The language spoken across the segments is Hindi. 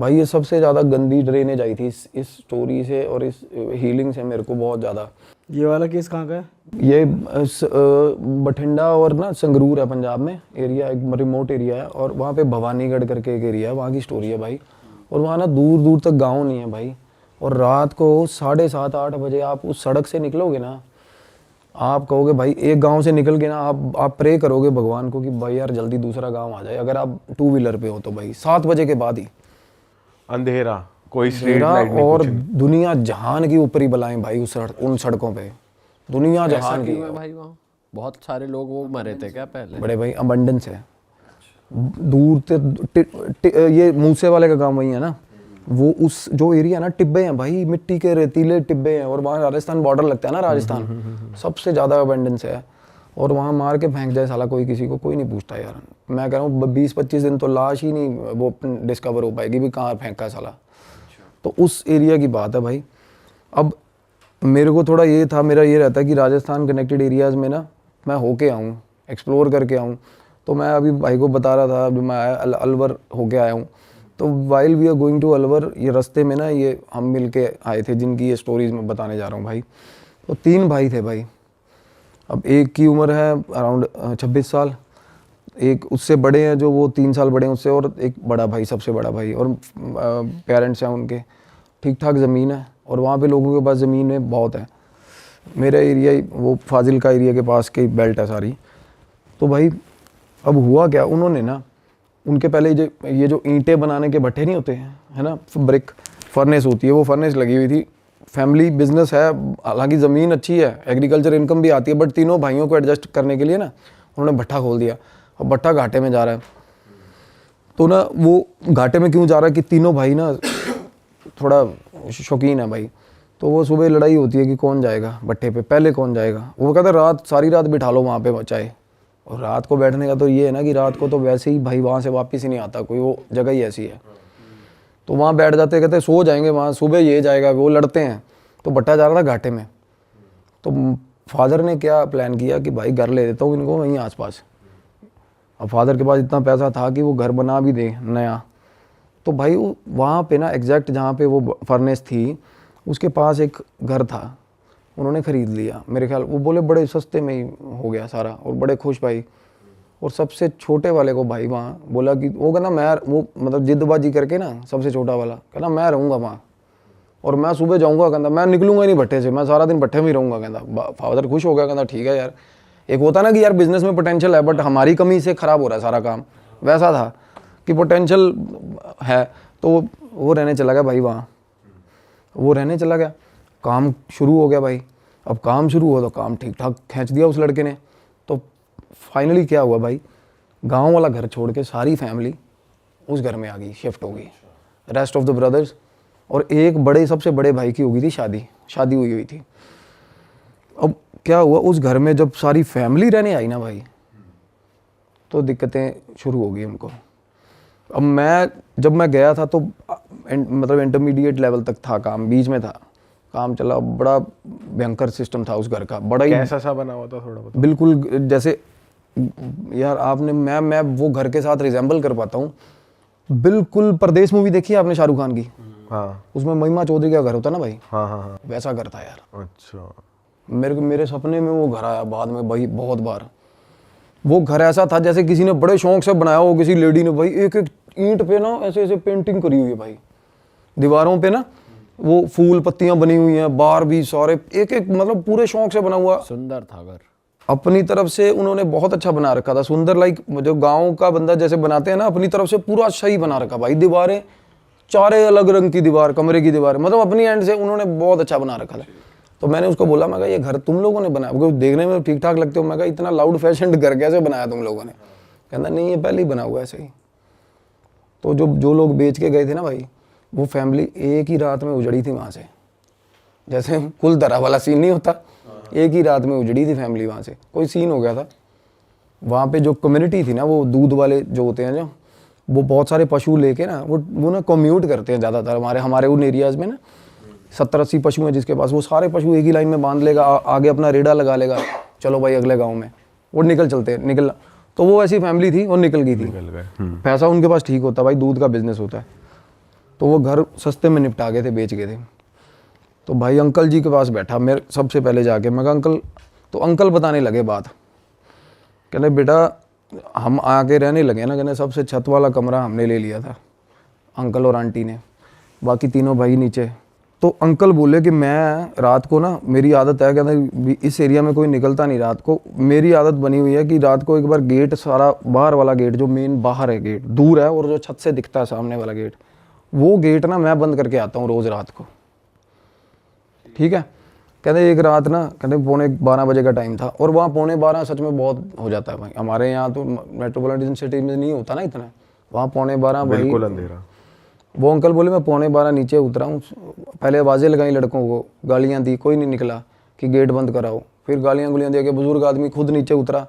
भाई ये सबसे ज़्यादा गंदी ड्रेनेज आई थी इस स्टोरी से और इस हीलिंग से मेरे को बहुत ज़्यादा। ये वाला केस कहाँ का है? ये बठिंडा और ना संगरूर है पंजाब में एरिया, एक रिमोट एरिया है, और वहाँ पे भवानीगढ़ करके एक एरिया है, वहाँ की स्टोरी है भाई। और वहाँ ना दूर दूर तक गांव नहीं है भाई, और रात को 7:30-8 बजे आप उस सड़क से निकलोगे ना, आप कहोगे भाई एक गांव से निकल के ना आप प्रे करोगे भगवान को कि भाई यार जल्दी दूसरा गांव आ जाए, अगर आप 2 व्हीलर पे हो तो भाई 7 बजे के बाद ही अंधेरा, कोई स्ट्रीट लाइट नहीं, और कुछ नहीं। दुनिया जहान की ऊपरी बलाएं भाई उन सड़कों पे, दुनिया जहान की। भाई वहाँ बहुत सारे लोग वो मरे थे क्या पहले? बड़े भाई अबंडेंस है दूर ये मूसे वाले का काम वही है ना, वो उस जो एरिया ना टिब्बे हैं भाई, मिट्टी के रेतीले टिब्बे हैं, और वहाँ राजस्थान बॉर्डर लगता है ना, राजस्थान सबसे ज़्यादा अबंडेंस है, और वहाँ मार के फेंक जाए साला कोई किसी को, कोई नहीं पूछता यार। मैं कह रहा हूँ 20-25 दिन तो लाश ही नहीं वो डिस्कवर हो पाएगी भी कहाँ फेंका है साला। तो उस एरिया की बात है भाई। अब मेरे को थोड़ा ये था, मेरा ये रहता है कि राजस्थान कनेक्टेड एरियाज़ में ना मैं होके आऊँ, एक्सप्लोर करके आऊँ। तो मैं अभी भाई को बता रहा था, अभी मैं अलवर होके आया हूँ, तो while we are going to Alwar, ये रास्ते में ना ये हम मिल के आए थे जिनकी ये स्टोरीज मैं बताने जा रहा हूँ भाई। तो 3 भाई थे भाई। अब एक की उम्र है अराउंड 26 साल, एक उससे बड़े हैं जो वो 3 साल बड़े हैं उससे, और एक बड़ा भाई, सबसे बड़ा भाई, और पेरेंट्स हैं उनके, ठीक ठाक ज़मीन है, और वहाँ पे लोगों के पास ज़मीनें बहुत है। मेरा एरिया वो फाजिल का एरिया के पास की बेल्ट है सारी। तो भाई अब हुआ क्या, उन्होंने ना उनके पहले ये जो ईंटें बनाने के भट्ठे नहीं होते हैं, है ना, ब्रिक फर्नेस होती है, वो फर्नेस लगी हुई थी। फैमिली बिजनेस है, हालांकि ज़मीन अच्छी है, एग्रीकल्चर इनकम भी आती है, बट तीनों भाइयों को एडजस्ट करने के लिए ना उन्होंने भट्ठा खोल दिया। अब भट्ठा घाटे में जा रहा है, तो ना वो घाटे में क्यों जा रहा है कि तीनों भाई ना थोड़ा शौकीन है भाई। तो वो सुबह लड़ाई होती है कि कौन जाएगा भट्ठे पे, पहले कौन जाएगा। वो कहता है सारी रात बिठा लो वहाँ पे बचाए। और रात को बैठने का तो ये है ना कि रात को तो वैसे ही भाई वहाँ से वापस ही नहीं आता कोई, वो जगह ही ऐसी है। तो वहाँ बैठ जाते, कहते सो जाएंगे वहाँ, सुबह ये जाएगा, वो लड़ते हैं। तो भट्टा जा रहा था घाटे में, तो फादर ने क्या प्लान किया कि भाई घर ले देता हूँ इनको वहीं आसपास। अब फादर के पास इतना पैसा था कि वो घर बना भी दे नया। तो भाई वहाँ पे ना एग्जैक्ट जहाँ पे वो फर्नेस थी उसके पास एक घर था, उन्होंने ख़रीद लिया मेरे ख्याल। वो बोले बड़े सस्ते में ही हो गया सारा, और बड़े खुश भाई। और सबसे छोटे वाले को भाई वहाँ बोला कि वो कहना मैं, वो मतलब जिद्दबाजी करके ना सबसे छोटा वाला कहना मैं रहूँगा वहाँ, और मैं सुबह जाऊँगा, कहता मैं निकलूँगा ही नहीं भट्टे से, मैं सारा दिन भट्टे में ही रहूँगा। कहता फादर खुश हो गया, कहता ठीक है यार। एक होता ना कि यार बिजनेस में पोटेंशियल है बट हमारी कमी से ख़राब हो रहा है सारा काम, वैसा था कि पोटेंशियल है। तो वो रहने चला गया भाई वहाँ, वो रहने चला गया, काम शुरू हो गया भाई। अब काम शुरू हुआ तो काम ठीक ठाक खींच दिया उस लड़के ने। तो फाइनली क्या हुआ भाई, गांव वाला घर छोड़ के सारी फैमिली उस घर में आ गई, शिफ्ट हो गई, रेस्ट ऑफ द ब्रदर्स। और एक बड़े सबसे बड़े भाई की हो गई थी शादी हुई थी। अब क्या हुआ, उस घर में जब सारी फैमिली रहने आई ना भाई, तो दिक्कतें शुरू हो गई उनको। अब जब मैं गया था तो मतलब इंटरमीडिएट लेवल तक था काम, बीच में था काम चला, बड़ा भयंकर सिस्टम था उस घर का, बड़ा ही कैसा सा बना हुआ था थोड़ा बताओ। बिल्कुल जैसे यार आपने मैं वो घर के साथ रिजेंबल कर पाता हूँ, बिल्कुल परदेश मूवी देखी है आपने शाहरुख खान की? हाँ, उसमें महिमा चौधरी का घर होता ना भाई, हाँ हाँ हाँ, वैसा घर था यार। अच्छा। मेरे सपने में वो घर आया बाद में भाई बहुत बार। वो घर ऐसा था जैसे किसी ने बड़े शौक से बनाया हो, किसी लेडी ने भाई, एक एक ईंट पे ना ऐसे ऐसे पेंटिंग करी हुई है भाई, दीवारों पे ना वो फूल पत्तियां बनी हुई हैं, बार भी सारे एक एक मतलब पूरे शौक से बना हुआ। सुंदर था घर, अपनी तरफ से उन्होंने बहुत अच्छा बना रखा था, सुंदर, लाइक जो गांव का बंदा जैसे बनाते हैं ना, अपनी तरफ से पूरा अच्छा ही बना रखा भाई। दीवारें चारे अलग रंग की दीवार, कमरे की दीवार, मतलब अपनी एंड से उन्होंने बहुत अच्छा बना रखा था। तो मैंने उसको बोला, मैं कहा ये घर तुम लोगों ने बनाया, क्योंकि देखने में ठीक ठाक लगते हो। मैं कहा इतना लाउड फैशन घर कैसे बनाया तुम लोगों ने? कहता नहीं ये पहले ही बना हुआ ऐसे ही। तो जो लोग बेच के गए थे ना भाई, वो फैमिली एक ही रात में उजड़ी थी वहाँ से, जैसे कुल तरह वाला सीन नहीं होता, एक ही रात में उजड़ी थी फैमिली वहाँ से। कोई सीन हो गया था वहाँ पे, जो कम्युनिटी थी ना, वो दूध वाले जो होते हैं, जो वो बहुत सारे पशु लेके ना वो ना कम्यूट करते हैं ज़्यादातर हमारे उन एरियाज़ में ना। 70-80 पशु हैं जिसके पास, वो सारे पशु एक ही लाइन में बांध लेगा, आगे अपना रेड़ा लगा लेगा, चलो भाई अगले गाँव में, वो निकल। तो वो ऐसी फैमिली थी और निकल गई थी। पैसा उनके पास ठीक होता भाई, दूध का बिजनेस होता है। तो वो घर सस्ते में निपटा गए थे, बेच गए थे। तो भाई अंकल जी के पास बैठा मेरे सबसे पहले जाके, मैं कहा अंकल, तो अंकल बताने लगे बात, कहने बेटा हम आके रहने लगे ना, कहने सबसे छत वाला कमरा हमने ले लिया था, अंकल और आंटी ने, बाकी तीनों भाई नीचे। तो अंकल बोले कि मैं रात को ना, मेरी आदत है, कहते इस एरिया में कोई निकलता नहीं रात को, मेरी आदत बनी हुई है कि रात को एक बार गेट, सारा बाहर वाला गेट जो मेन बाहर है गेट दूर है, और जो छत से दिखता है सामने वाला गेट, वो गेट ना मैं बंद करके आता हूँ रोज़ रात को, ठीक है। कहते एक रात ना, कहते 11:45 बजे का टाइम था, और वहाँ 11:45 सच में बहुत हो जाता है भाई, हमारे यहाँ तो मेट्रोपॉलिटन सिटी में नहीं होता ना इतना, वहाँ 11:45 भाई बिल्कुल अंधेरा। वो अंकल बोले मैं 11:45 नीचे उतरा हूँ, पहले आवाज़ें लगाई लड़कों को, गालियाँ दी, कोई नहीं निकला कि गेट बंद कराओ, फिर गालियाँ गुलियाँ दे के बुजुर्ग आदमी खुद नीचे उतरा,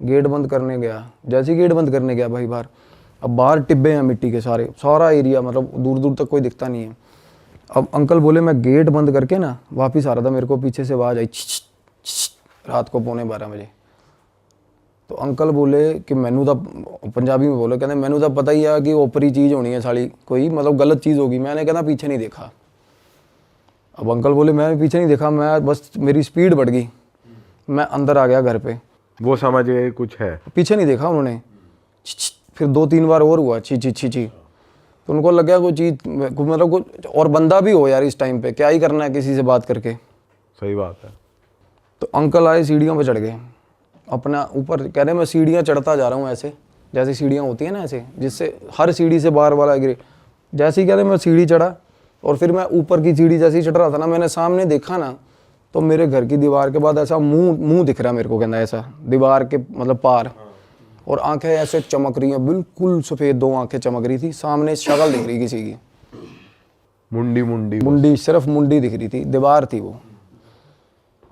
गेट बंद करने गया। जैसे ही गेट बंद करने गया भाई बाहर, अब बाहर टिब्बे हैं मिट्टी के, सारा एरिया, मतलब दूर दूर तक कोई दिखता नहीं है। अब अंकल बोले मैं गेट बंद करके ना वापस आ रहा था, मेरे को पीछे से आवाज़ आई रात को 11:45 बजे। तो अंकल बोले कि मैनू तो, पंजाबी में बोले, कहते मैनू तो पता ही है कि ओपरी चीज़ होनी है साली, कोई मतलब गलत चीज़ होगी। मैंने कहना पीछे नहीं देखा। अब अंकल बोले मैं पीछे नहीं देखा, मैं बस मेरी स्पीड बढ़ गई, मैं अंदर आ गया घर पे। वो समझ गए कुछ है, पीछे नहीं देखा उन्होंने। फिर 2-3 बार और हुआ छी छी छी छी, तो उनको लग गया कोई चीज़, मतलब कुछ और बंदा भी हो यार इस टाइम पे, क्या ही करना है किसी से बात करके। सही बात है। तो अंकल आए, सीढ़ियों पे चढ़ गए अपना ऊपर, कह रहे मैं सीढ़ियाँ चढ़ता जा रहा हूँ ऐसे, जैसे सीढ़ियाँ होती हैं ना ऐसे, जिससे हर सीढ़ी से बाहर वाला गिरे। जैसे ही कह रहे मैं सीढ़ी चढ़ा, और फिर मैं ऊपर की सीढ़ी जैसे ही चढ़ रहा था ना, मैंने सामने देखा ना, तो मेरे घर की दीवार के बाद ऐसा मुंह दिख रहा मेरे को, कहना ऐसा दीवार के मतलब पार, और आंखें ऐसे चमक रही हैं, बिल्कुल सफ़ेद 2 आंखें चमक रही थी, सामने शक्ल दिख रही किसी की, मुंडी सिर्फ मुंडी दिख रही थी, दीवार थी वो।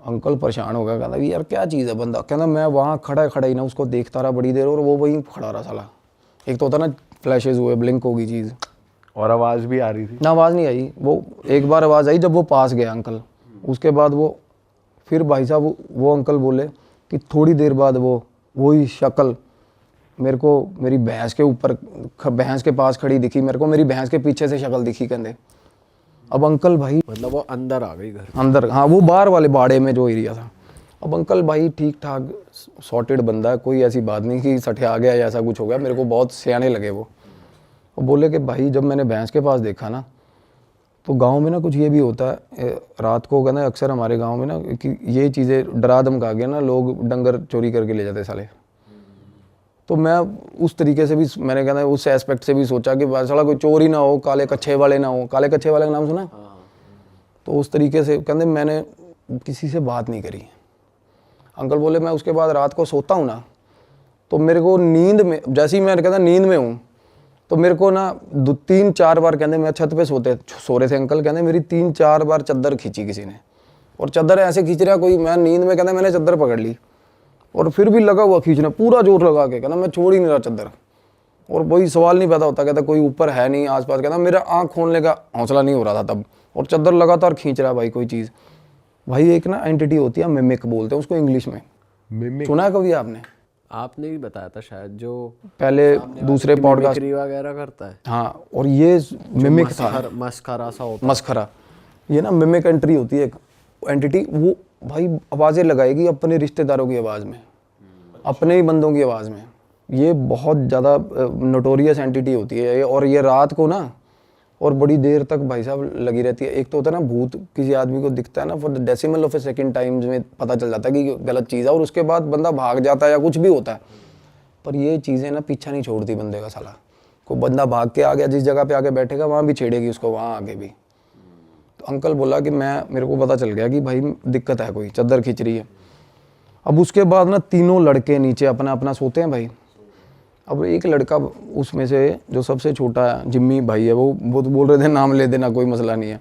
अंकल परेशान हो गया, कहता यार क्या चीज़ है बंदा, कहना मैं वहाँ खड़ा ही ना उसको देखता रहा बड़ी देर, और वो वहीं खड़ा रहा साला। एक तो होता ना फ्लैशेज हुए, ब्लिंक होगी चीज़, और आवाज़ भी आ रही थी ना, आवाज़ नहीं आई। वो एक बार आवाज़ आई जब वो पास गया अंकल, उसके बाद वो फिर भाई साहब वो अंकल बोले कि थोड़ी देर बाद वही शक्ल मेरे को मेरी भैंस के ऊपर, भैंस के पास खड़ी दिखी मेरे को, मेरी भैंस के पीछे से शक्ल दिखी कंधे। अब अंकल भाई, मतलब वो अंदर आ गई घर अंदर, हाँ वो बाहर वाले बाड़े में जो एरिया था। अब अंकल भाई ठीक ठाक सॉर्टेड बंदा है, कोई ऐसी बात नहीं कि सठे आ गया या ऐसा कुछ हो गया, मेरे को बहुत सियाने लगे वो। बोले कि भाई जब मैंने भैंस के पास देखा ना, तो गांव में ना कुछ ये भी होता है रात को, कहना अक्सर हमारे गांव में ना कि ये चीज़ें डरा धमका के ना लोग डंगर चोरी करके ले जाते साले। तो मैं उस तरीके से भी, मैंने कहना उस एस्पेक्ट से भी सोचा कि साला कोई चोरी ना हो, काले कच्छे वाले ना हो। काले कच्छे वाले का नाम सुना? तो उस तरीके से कहते मैंने किसी से बात नहीं करी। अंकल बोले मैं उसके बाद रात को सोता हूँ ना, तो मेरे को नींद में, जैसे ही मैं कहता नींद में हूँ, तो मेरे को ना 3-4 बार, कहते मैं छत पे सो रहे थे अंकल, कहते मेरी 3-4 बार चादर खींची किसी ने, और चादर ऐसे खींच रहा कोई, मैं नींद में, कहते मैंने चादर पकड़ ली, और फिर भी लगा हुआ खींचना पूरा जोर लगा के, कहना मैं छोड़ ही नहीं रहा चादर, और वही सवाल नहीं पैदा होता, कहता कोई ऊपर है नहीं आसपास, कहता मेरा आँख खोलने का हौसला नहीं हो रहा था तब, और चादर लगातार खींच रहा भाई कोई चीज़। भाई एक ना एंटिटी होती है, मिमिक बोलते हैं उसको इंग्लिश में, मिमिक सुना है कभी आपने? आपने भी बताया था शायद, जो पहले दूसरे पॉडकास्ट वगैरह करता है। हाँ, और ये मिमिक था, मस्खरा सा होता मस्खरा, ये ना मिमिक एंट्री होती है एक एंटिटी, वो भाई आवाज़ें लगाएगी अपने रिश्तेदारों की आवाज़ में, अपने ही बंदों की आवाज़ में। ये बहुत ज़्यादा नोटोरियस एंटिटी होती है, और ये रात को ना और बड़ी देर तक भाई साहब लगी रहती है। एक तो होता है ना भूत किसी आदमी को दिखता है ना, for the decimal of A second times में पता चल जाता है कि गलत चीज़ है, और उसके बाद बंदा भाग जाता है या कुछ भी होता है। पर ये चीज़ें ना पीछा नहीं छोड़ती बंदे का साला। कोई बंदा भाग के आ गया, जिस जगह पे आके बैठेगा वहाँ भी छेड़ेगी उसको, वहाँ आगे भी। तो अंकल बोला कि मेरे को पता चल गया कि भाई दिक्कत है, कोई चादर खींच रही है। अब उसके बाद ना तीनों लड़के नीचे अपना अपना सोते हैं भाई। अब एक लड़का उसमें से जो सबसे छोटा है, जिम्मी भाई है, वो तो बोल रहे थे नाम ले देना, कोई मसला नहीं है।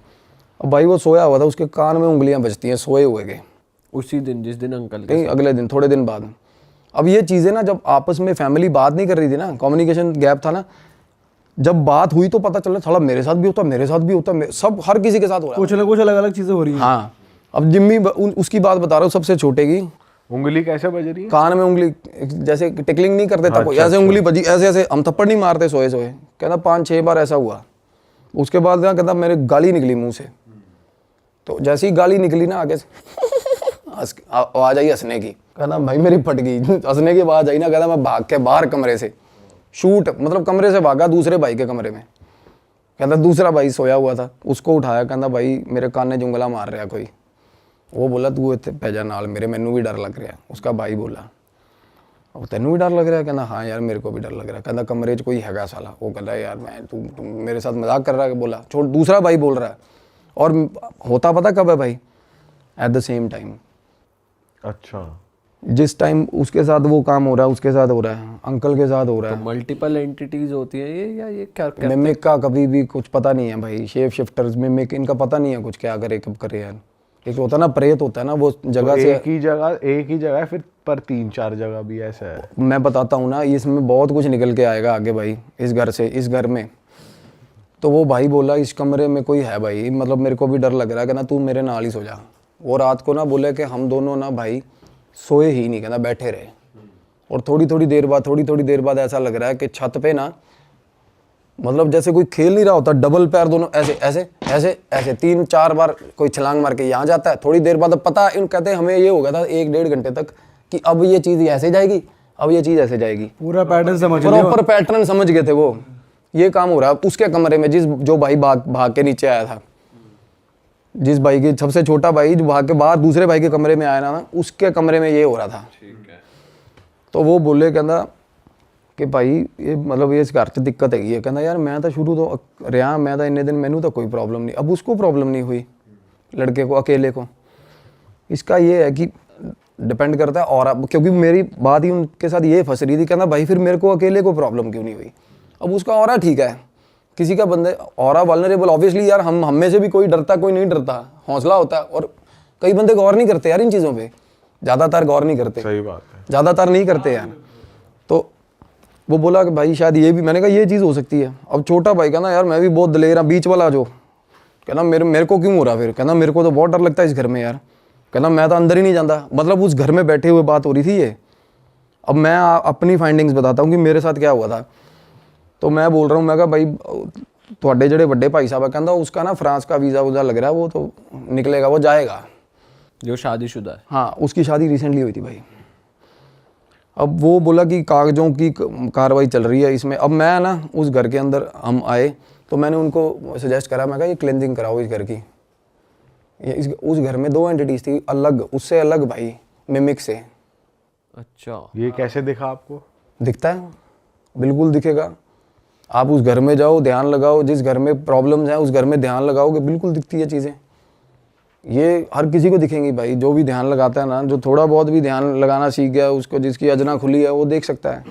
अब भाई वो सोया हुआ था, उसके कान में उंगलियां बजती हैं सोए हुए के, उसी दिन जिस दिन अंकल कहीं अगले दिन, थोड़े दिन बाद। अब ये चीज़ें ना जब आपस में फैमिली बात नहीं कर रही थी ना, कम्युनिकेशन गैप था ना, जब बात हुई तो पता चला थोड़ा मेरे साथ भी होता, मेरे साथ भी होता, सब हर किसी के साथ हो रहा है, कुछ ना कुछ अलग अलग चीज़ें हो रही हैं। हाँ। अब जिम्मी उसकी बात बता रहा हूँ, सबसे छोटे की उंगली कैसे बज रही है? कान में उंगली, जैसे टिकलिंग नहीं करते था कोई, ऐसे उंगली बजी, ऐसे ऐसे, हम थप्पड़ नहीं मारते सोए सोए, कहना 5-6 बार ऐसा हुआ। उसके बाद ना कहता मेरे गाली निकली मुंह से, तो जैसे ही गाली निकली ना आगे से आवाज आई हंसने की, कहता भाई मेरी फट गई हंसने की आवाज आई ना, कहता मैं भाग के बाहर कमरे से शूट, मतलब कमरे से भागा दूसरे भाई के कमरे में, कहता दूसरा भाई सोया हुआ था, उसको उठाया, कहता भाई मेरे कान जुंगला मार रहा कोई। वो बोला तू इत्थे पै जा नाल मेरे, मैनू भी डर लग रहा। उसका भाई बोला और तेनू भी डर लग रहा? कहना हाँ यार मेरे को भी डर लग रहा। कहना कमरे च कोई हैगा साला। वो कहता है यार मैं तू मेरे साथ मजाक कर रहा है। बोला छोड़, दूसरा भाई बोल रहा है। और होता पता कब है भाई? At the same time. अच्छा, जिस टाइम उसके साथ वो काम हो रहा है उसके साथ हो रहा है, अंकल के साथ हो रहा है। मल्टीपल एंटिटीज होती है ये, या ये क्या मिमिक का कभी भी कुछ पता नहीं है भाई। शेप शिफ्टर्स, मिमिक, इनका पता नहीं है कुछ क्या करे कब करे यार। एक होता है ना प्रेत होता है ना, वो जगह तो से एक ही जगह है फिर, पर 3-4 जगह भी ऐसा है। मैं बताता हूँ ना, इसमें बहुत कुछ निकल के आएगा आगे भाई। इस घर से, इस घर में तो वो भाई बोला इस कमरे में कोई है भाई, मतलब मेरे को भी डर लग रहा है। कहना तू मेरे नाल ही सो जा। वो रात को ना बोले कि हम दोनों ना भाई सोए ही नहीं, कहना बैठे रहे। और थोड़ी थोड़ी देर बाद ऐसा लग रहा है कि छत पे ना, मतलब जैसे कोई खेल नहीं रहा होता, डबल पैर दोनों ऐसे ऐसे ऐसे ऐसे 3-4 बार कोई छलांग मार के यहाँ जाता है। थोड़ी देर बाद पता इन कहते हैं हमें ये हो गया था 1-1.5 घंटे तक कि अब ये चीज़ ऐसे जाएगी, अब ये चीज़ ऐसे जाएगी। पूरा पैटर्न समझ लिया, प्रॉपर पैटर्न समझ गए थे वो। ये काम हो रहा है उसके कमरे में, जो भाई भाग के नीचे आया था, जिस भाई के सबसे छोटा भाई जो भाग के बाहर दूसरे भाई के कमरे में आया ना, उसके कमरे में ये हो रहा था। तो वो बोले कहना कि भाई ये मतलब ये इस घर से दिक्कत हैगी है। कहना यार मैं तो शुरू तो रहा, मैं तो इन्ने दिन मैनू तो कोई प्रॉब्लम नहीं। अब उसको प्रॉब्लम नहीं हुई, लड़के को, अकेले को। इसका ये है कि डिपेंड करता है। और क्योंकि मेरी बात ही उनके साथ ये फंस रही थी, कहना भाई फिर मेरे को अकेले को प्रॉब्लम क्यों नहीं हुई? अब उसका ऑरा ठीक है, किसी का बंदे ऑरा वल्नरेबल। ऑब्वियसली यार हम में से भी कोई डरता कोई नहीं डरता, हौसला होता है। और कई बंदे गौर नहीं करते यार इन चीज़ों पे, ज़्यादातर गौर नहीं करते। सही बात है, ज़्यादातर नहीं करते यार। तो वो बोला कि भाई शायद ये भी, मैंने कहा ये चीज़ हो सकती है। अब छोटा भाई कहना यार मैं भी बहुत दलेर हूँ, बीच वाला जो कहना मेरे को क्यों हो रहा? फिर कहना मेरे को तो बहुत डर लगता है इस घर में यार। कहना मैं तो अंदर ही नहीं जाता। मतलब उस घर में बैठे हुए बात हो रही थी ये। अब मैं अपनी फाइंडिंग्स बताता हूँ कि मेरे साथ क्या हुआ था। तो मैं बोल रहा हूँ, मैं कहा भाई थोड़े जड़े बड़े भाई साहब है, कहना उसका ना फ्रांस का वीज़ा वूज़ा लग रहा है, वो तो निकलेगा, वो जाएगा। जो शादीशुदा है? हाँ, उसकी शादी रिसेंटली हुई थी भाई। अब वो बोला कि कागजों की कार्रवाई चल रही है इसमें। अब मैं ना उस घर के अंदर हम आए तो मैंने उनको सजेस्ट करा, मैं कहा ये क्लेंजिंग कराओ इस घर की। उस घर में 2 एंटिटीज थी अलग, उससे अलग भाई, मिमिक से। अच्छा, ये कैसे दिखा आपको? दिखता है, बिल्कुल दिखेगा। आप उस घर में जाओ, ध्यान लगाओ, जिस घर में प्रॉब्लम्स हैं उस घर में ध्यान लगाओगे, बिल्कुल दिखती है चीज़ें। ये हर किसी को दिखेंगी भाई, जो भी ध्यान लगाता है ना, जो थोड़ा बहुत भी ध्यान लगाना सीख गया, उसको जिसकी अजना खुली है वो देख सकता है।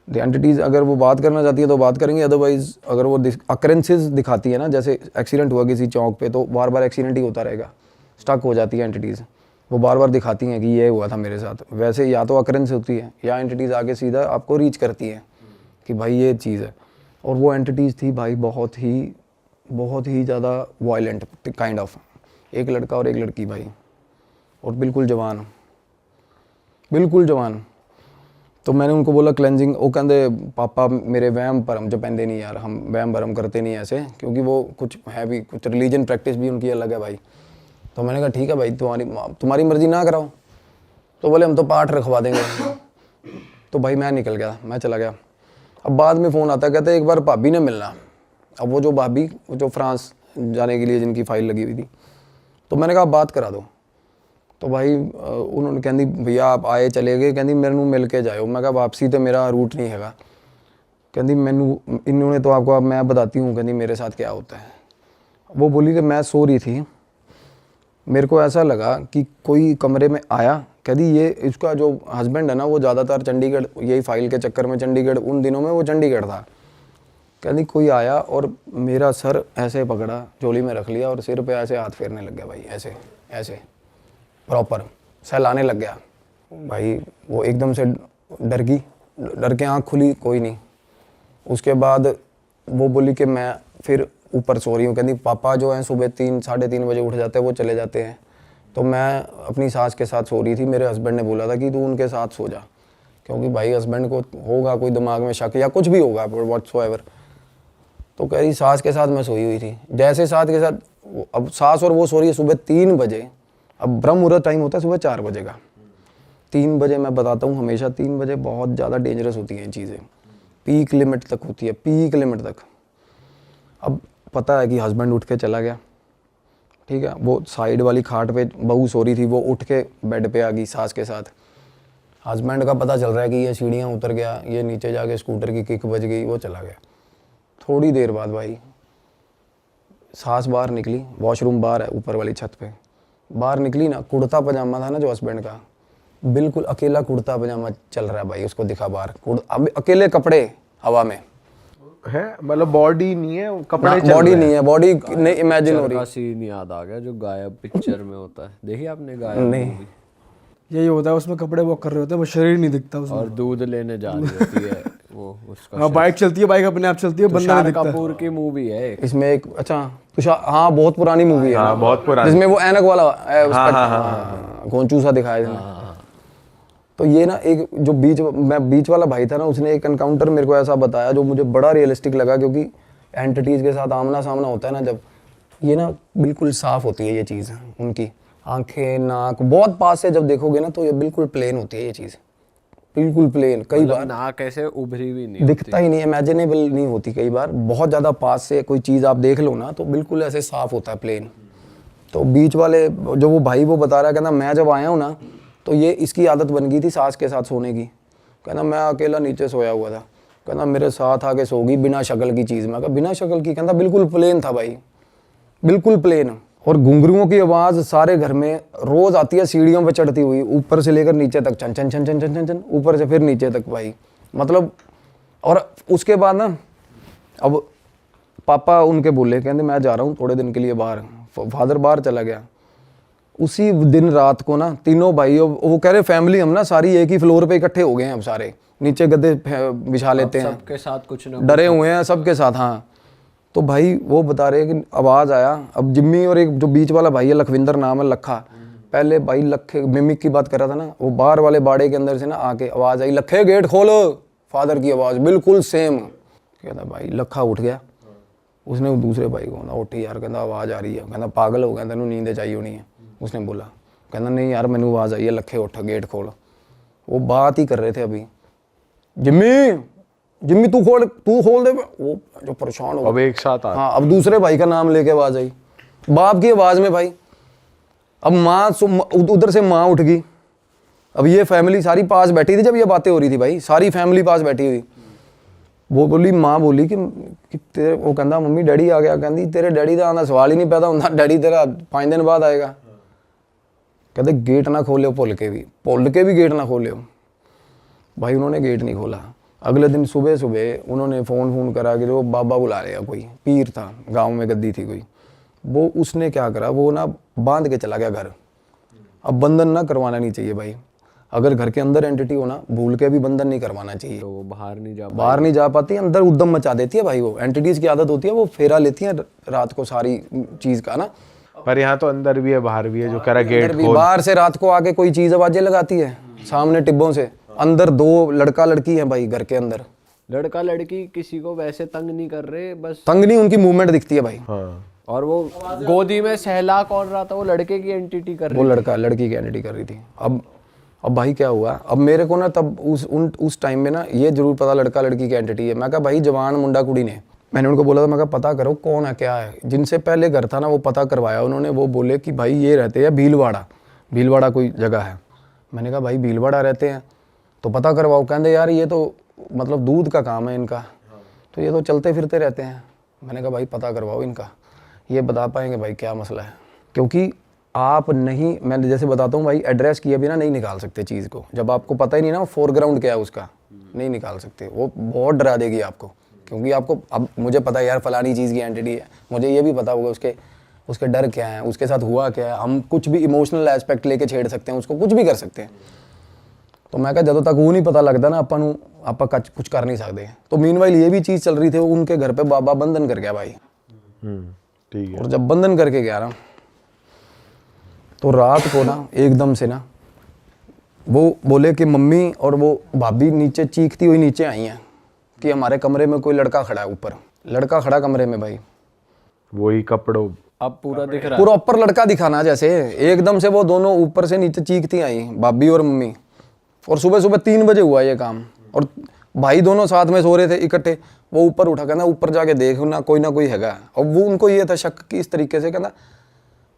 द एंटिटीज़ अगर वो बात करना चाहती है तो बात करेंगे, अदरवाइज अगर वो अकरेंसेस दिखाती है ना, जैसे एक्सीडेंट हुआ किसी चौक पे तो बार बार एक्सीडेंट ही होता रहेगा, स्टक हो जाती है एंटिटीज़, वो बार बार दिखाती हैं कि ये हुआ था मेरे साथ। वैसे या तो अकरेंस होती है या एंटिटीज़ आगे सीधा आपको रीच करती है कि भाई ये चीज़ है। और वो एंटिटीज़ थी भाई बहुत ही ज़्यादा वायलेंट काइंड ऑफ। एक लड़का और एक लड़की भाई, और बिल्कुल जवान। तो मैंने उनको बोला क्लेंजिंग, वो कहते पापा मेरे वहम भरम च पैंदे नहीं यार, हम वहम भरम करते नहीं ऐसे, क्योंकि वो कुछ है भी, कुछ रिलीजन प्रैक्टिस भी उनकी अलग है भाई। तो मैंने कहा ठीक है भाई, तुम्हारी मर्जी ना कराओ। तो बोले हम तो पाठ रखवा देंगे। तो भाई मैं निकल गया, मैं चला गया। अब बाद में फ़ोन आता, कहते एक बार भाभी ने मिलना। अब वो जो भाभी जो फ्रांस जाने के लिए जिनकी फ़ाइल लगी हुई थी, तो मैंने कहा बात करा दो। तो भाई उन्होंने कहती भैया आप आए चले गए, कहती मैनू मिल के जाओ। मैं कहा वापसी तो मेरा रूट नहीं हैगा। कहती मैनू इन्होंने तो आपको, अब मैं बताती हूँ कहती मेरे साथ क्या होता है। वो बोली कि मैं सो रही थी, मेरे को ऐसा लगा कि कोई कमरे में आया। कहती ये इसका जो हस्बैंड है ना, वो ज़्यादातर चंडीगढ़, यही फाइल के चक्कर में चंडीगढ़, उन दिनों में वो चंडीगढ़ था। कहती कोई आया और मेरा सर ऐसे पकड़ा, झोली में रख लिया और सिर पे ऐसे हाथ फेरने लग गया भाई, ऐसे ऐसे प्रॉपर सहलाने लग गया भाई। वो एकदम से डर के आँख खुली, कोई नहीं। उसके बाद वो बोली कि मैं फिर ऊपर सो रही हूँ। कहती पापा जो हैं सुबह 3-3:30 बजे उठ जाते हैं, वो चले जाते हैं। तो मैं अपनी सास के साथ सो रही थी। मेरे हस्बैंड ने बोला था कि तू उनके साथ सो जा, क्योंकि भाई हस्बैंड को होगा कोई दिमाग में शक या कुछ भी होगा व्हाट्सएवर। तो कह रही सास के साथ मैं सोई हुई थी। जैसे सास के साथ अब सास और वो सो रही है सुबह 3 बजे, अब ब्रह्म मुहूर्त टाइम होता है सुबह 4 बजे का। 3 बजे मैं बताता हूँ, हमेशा 3 बजे बहुत ज़्यादा डेंजरस होती हैं ये चीज़ें, पीक लिमिट तक होती है, पीक लिमिट तक। अब पता है कि हस्बैंड उठ के चला गया, ठीक है, वो साइड वाली खाट पे बहू सो रही थी, वो उठ के बेड पे आ गई सास के साथ। हस्बैंड का पता चल रहा है कि ये सीढ़ियाँ उतर गया, ये नीचे जाके स्कूटर की किक बज गई, वो चला गया। थोड़ी देर बाद भाई सास बाहर निकली, वॉशरूम बाहर है ऊपर वाली छत पे, बाहर निकली ना, कुर्ता पजामा था ना जो हस्बैंड का, बिल्कुल अकेला कुर्ता पजामा चल रहा है भाई, उसको दिखा बाहर, अब अकेले कपड़े हवा में है, मतलब बॉडी नहीं है, कपड़े चल बॉडी रहे नहीं है, बॉडी नहीं इमेजिन हो का रही। सीन याद आ गया जो गायब पिक्चर में होता है, देखिए आपने गायब नहीं। movie? यही होता है, उसमें कपड़े वॉक कर रहे होते हैं, वो शरीर नहीं दिखता उसमें। और दूध लेने जा रही होती है वो उसका हाँ, बाइक चलती है, बाइक अपने आप चलती है, बंदा तुषार नहीं दिखता। कपूर की मूवी है एक। इसमें एक अच्छा तुषार, हाँ बहुत पुरानी मूवी है, हाँ, बहुत पुरानी। जिसमें वो ऐनक वाला गोंचू सा दिखाया इसमें। तो ये ना एक जो बीच वाला भाई था ना, उसने एक एनकाउंटर मेरे को ऐसा बताया जो मुझे बड़ा रियलिस्टिक लगा, क्योंकि एंटिटीज के साथ आमना सामना होता है ना जब, ये ना बिल्कुल साफ होती है ये चीज़, उनकी आंखें नाक बहुत पास से जब देखोगे ना तो ये बिल्कुल प्लेन होती है ये चीज़, बिल्कुल प्लेन। कई बार नाक ऐसे उभरी भी नहीं दिखता ही नहीं, इमेजिनेबल नहीं होती, कई बार बहुत ज़्यादा पास से कोई चीज़ आप देख लो ना तो बिल्कुल ऐसे साफ होता है प्लेन। तो बीच वाले जो वो भाई वो बता रहा है, कहना मैं जब आया हूँ ना तो ये इसकी आदत बन गई थी सास के साथ सोने की। कहना मैं अकेला नीचे सोया हुआ था, कहना मेरे साथ आके सो गई बिना शक्ल की चीज़। मैं कहा बिना शक्ल की? कहता बिल्कुल प्लेन था भाई, बिल्कुल प्लेन। और घुंघरुओं की आवाज़ सारे घर में रोज़ आती है, सीढ़ियों पे चढ़ती हुई, ऊपर से लेकर नीचे तक, छन छन छन छन छन छन छन, ऊपर से फिर नीचे तक भाई, मतलब। और उसके बाद ना अब पापा उनके बोले, कहते मैं जा रहा हूँ थोड़े दिन के लिए बाहर, फादर बाहर चला गया। उसी दिन रात को ना तीनों भाई, वो कह रहे फैमिली हम ना सारी एक ही फ्लोर पे इकट्ठे हो गए हैं, अब सारे नीचे गद्दे बिछा लेते हैं, सबके साथ कुछ ना डरे हुए हैं सबके साथ। हाँ, तो भाई वो बता रहे हैं कि आवाज़ आया, अब जिम्मी और एक जो बीच वाला भाई है लखविंदर नाम है, लखा, पहले भाई लखे मिमिक की बात कर रहा था ना, वो बाहर वाले बाड़े के अंदर से ना आके आवाज़ आई, लखे गेट खोलो, फादर की आवाज़ बिल्कुल सेम। कहता भाई लखा उठ गया, उसने दूसरे भाई को ना उठी यार, कहता आवाज़ आ रही है, कहता पागल हो गया, तेनों नींद चाहिए होनी है। उसने बोला, कहता नहीं यार मैंने आवाज़ आई है, लखे उठ गेट खोल। वो बात ही कर रहे थे अभी, जिम्मी जिम्मी तू खोल दे, वो जो परेशान हो अब एक साथ आ। हाँ, अब दूसरे भाई का नाम लेके आवाज़ आई, बाप की आवाज़ में भाई। अब माँ उधर से माँ उठ गई, अब ये फैमिली सारी पास बैठी थी जब ये बातें हो रही थी भाई, सारी फैमिली पास बैठी हुई। वो बोली, माँ बोली कि तेरे, वो कहता मम्मी डैडी आ गया, कहती तेरे डैडी का आना सवाल ही नहीं पैदा होता, डैडी तेरा 5 दिन बाद आएगा। कहते गेट ना खोले, भुल के भी गेट ना खोले। भाई उन्होंने गेट नहीं खोला। अगले दिन सुबह सुबह उन्होंने फ़ोन करा कि वो बाबा बुला रहे हैं, कोई पीर था गांव में, गद्दी थी कोई, वो उसने क्या करा, वो ना बांध के चला गया घर। अब बंधन ना करवाना नहीं चाहिए भाई, अगर घर के अंदर एंटिटी हो ना, भूल के भी बंधन नहीं करवाना चाहिए। तो वो बाहर नहीं जा पाती, अंदर उद्दम मचा देती है भाई। वो एंटिटीज़ की आदत होती है, वो फेरा लेती है रात को सारी चीज़ का ना। पर यहाँ तो अंदर भी है बाहर भी है, जो कह रहा गेट खोल। बाहर से रात को आके कोई चीज़ आवाज़ें लगाती है सामने टिब्बों से, अंदर 2 लड़का लड़की है भाई घर के अंदर। लड़का लड़की किसी को वैसे तंग नहीं कर रहे, बस तंग नहीं, उनकी मूवमेंट दिखती है भाई। हाँ। और वो गोदी में सहला कौन रहा था, वो लड़के की एंटिटी कर वो रही लड़की की एंटिटी कर रही थी। अब भाई क्या हुआ, अब मेरे को ना तब उस टाइम में ना ये जरूर पता लड़का लड़की की एंटिटी है। मैं कहा भाई जवान मुंडा कुड़ी ने, मैंने उनको बोला था, मैं कहा पता करो कौन है क्या है। जिनसे पहले घर था ना वो पता करवाया उन्होंने, वो बोले कि भाई ये रहते हैं भीलवाड़ा कोई जगह है। मैंने कहा भाई भीलवाड़ा रहते हैं तो पता करवाओ। कहते यार ये तो मतलब दूध का काम है इनका, तो ये तो चलते फिरते रहते हैं। मैंने कहा भाई पता करवाओ इनका, ये बता पाएंगे भाई क्या मसला है। क्योंकि आप नहीं, मैं जैसे बताता हूँ भाई, एड्रेस किए बिना नहीं निकाल सकते चीज़ को। जब आपको पता ही नहीं ना फोरग्राउंड क्या है उसका, नहीं निकाल सकते। वो बहुत डरा देगी आपको, क्योंकि आपको अब मुझे पता है यार फलानी चीज़ की एंटिटी है, मुझे ये भी पता होगा उसके डर क्या है, उसके साथ हुआ क्या है। हम कुछ भी इमोशनल एस्पेक्ट लेके छेड़ सकते हैं उसको, कुछ भी कर सकते हैं। तो मैं कहा जब तक वो नहीं पता लगता ना आप कुछ कर नहीं सकते। तो मीनवाइल ये भी चीज़ चल रही थी, उनके घर पे बाबा बंधन कर गया भाई। ठीक है। और जब बंधन करके गया ना, तो रात को ना एकदम से ना वो बोले कि मम्मी और वो भाभी नीचे चीखती हुई नीचे आई हैं कि हमारे कमरे में कोई लड़का खड़ा है ऊपर। लड़का खड़ा कमरे में भाई, वही कपड़ों। अब पूरा दिख रहा है। प्रॉपर लड़का दिखाना, जैसे एकदम से वो दोनों ऊपर से नीचे चीखती आई, भाभी और मम्मी। और सुबह सुबह 3 बजे हुआ ये काम, और भाई दोनों साथ में सो रहे थे इकट्ठे। वो ऊपर उठा, कहना ऊपर जाके देख ना कोई हैगा। और वो उनको ये था शक कि इस तरीके से, कहना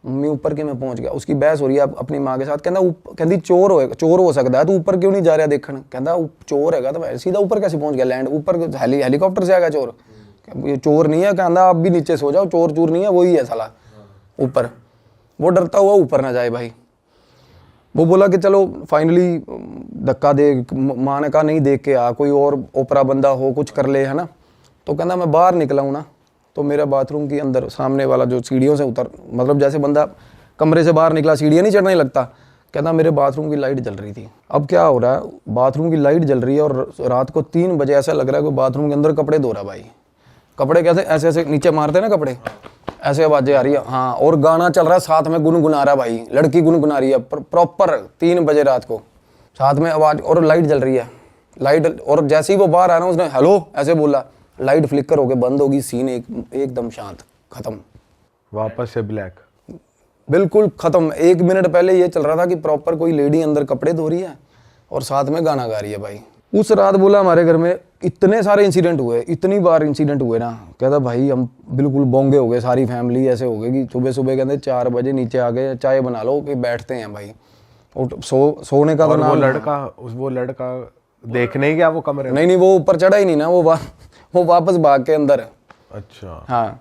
मम्मी ऊपर के मैं पहुंच गया। उसकी बहस हो रही है अपनी माँ के साथ, कहना कहती चोर हो सकता है, तू ऊपर क्यों नहीं जा रहा देखने। कहता चोर हैगा तो सीधा ऊपर कैसे पहुंच गया, लैंड ऊपर हेलीकॉप्टर से आएगा चोर। ये चोर नहीं है, कहना आप भी नीचे सो जाओ, चोर चूर नहीं है, वही है साला ऊपर। वो डरता हुआ ऊपर ना जाए भाई। वो बोला कि चलो फाइनली धक्का दे, माँ ने कहा नहीं देख के आ, कोई और ओपरा बंदा हो कुछ कर ले, है ना। तो कहना मैं बाहर निकला हूँ ना, तो मेरा बाथरूम के अंदर सामने वाला जो सीढ़ियों से उतर, मतलब जैसे बंदा कमरे से बाहर निकला सीढ़ियाँ नहीं चढ़ने लगता, कहना मेरे बाथरूम की लाइट जल रही थी। अब क्या हो रहा है, बाथरूम की लाइट जल रही है और रात को 3 बजे ऐसा लग रहा है कोई बाथरूम के अंदर कपड़े धो रहा भाई। कपड़े कैसे ऐसे ऐसे नीचे मारते हैं ना कपड़े, ऐसे आवाजें आ रही है। हाँ, और गाना चल रहा है साथ में, गुनगुना रहा भाई, लड़की गुनगुना रही है प्रॉपर 3 बजे रात को, साथ में आवाज, और लाइट जल रही है। लाइट, और जैसे ही वो बाहर आया ना, उसने हेलो ऐसे बोला, लाइट फ्लिकर होके बंद होगी, सीन एकदम शांत, खत्म, वापस से ब्लैक। बिल्कुल खत्म। 1 मिनट पहले ये चल रहा था कि प्रॉपर कोई लेडी अंदर कपड़े धो रही है और साथ में गाना गा रही है भाई। उस रात बोला हमारे घर में इतने सारे इंसिडेंट हुए, इतनी बार इंसिडेंट हुए ना, कहता भाई हम बिल्कुल बोंगे हो गए, सारी फैमिली ऐसे हो गई कि सुबह सुबह कहते 4 बजे नीचे आ गए, चाय बना लो कि बैठते हैं भाई। और सोने का तो नाम, वो लड़का देखने ही गया वो कमरे में? नहीं, वो ऊपर चढ़ा ही नहीं ना, वो वापस भाग के अंदर। अच्छा। हाँ,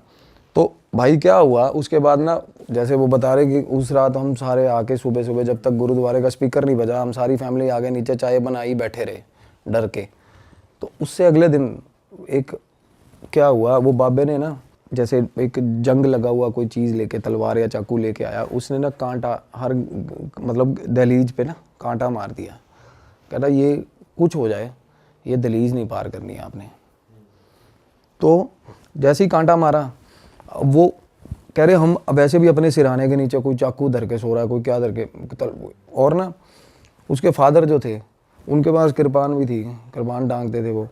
तो भाई क्या हुआ उसके बाद ना, जैसे वो बता रहे कि उस रात हम सारे आके सुबह सुबह, जब तक गुरुद्वारे का स्पीकर नहीं बजा, हम सारी फैमिली आगे नीचे चाय बनाई बैठे रहे डर के। तो उससे अगले दिन एक क्या हुआ, वो बाबे ने ना, जैसे एक जंग लगा हुआ कोई चीज़ लेके, तलवार या चाकू लेके आया, उसने ना कांटा हर मतलब दहलीज पे ना कांटा मार दिया। कहता ये कुछ हो जाए, ये दहलीज नहीं पार करनी है आपने। तो जैसे ही कांटा मारा, वो कह रहे हम वैसे भी अपने सिरहाने के नीचे कोई चाकू धर के सो रहा है, कोई क्या धर के, और ना उसके फादर जो थे उनके पास कृपान भी थी, कृपान टांगते थे वो।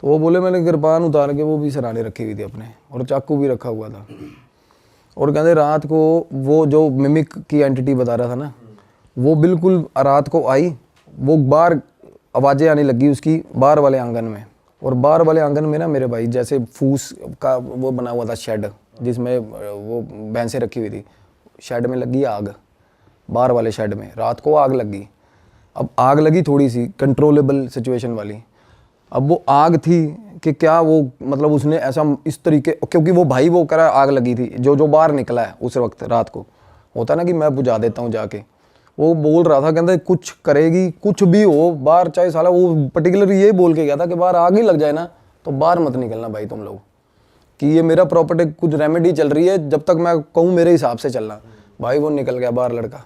तो वो बोले मैंने कृपान उतार के वो भी सिरहाने रखी हुई थी अपने, और चाकू भी रखा हुआ था। और कहते रात को वो जो मिमिक की एंटिटी बता रहा था ना, वो बिल्कुल रात को आई, वो बाहर आवाज़ें आने लगी उसकी बाहर वाले आंगन में। और बाहर वाले आंगन में ना मेरे भाई जैसे फूस का वो बना हुआ था शेड, जिसमें वो भैंसें रखी हुई थी। शेड में लगी आग, बाहर वाले शेड में रात को आग लगी। अब आग लगी थोड़ी सी कंट्रोलेबल सिचुएशन वाली। अब वो आग थी कि क्या वो मतलब उसने ऐसा इस तरीके, क्योंकि वो भाई वो करा आग लगी थी, जो बाहर निकला है उस वक्त रात को, होता ना कि मैं बुझा देता हूँ जाके, वो बोल रहा था कहता कुछ करेगी, कुछ भी हो बाहर, चाहे साला वो पर्टिकुलर ये बोल के गया था कि बाहर आग ही लग जाए ना तो बाहर मत निकलना भाई तुम लोग, कि ये मेरा प्रॉपर्टी कुछ रेमेडी चल रही है, जब तक मैं कहूँ मेरे हिसाब से चलना। भाई वो निकल गया बाहर लड़का।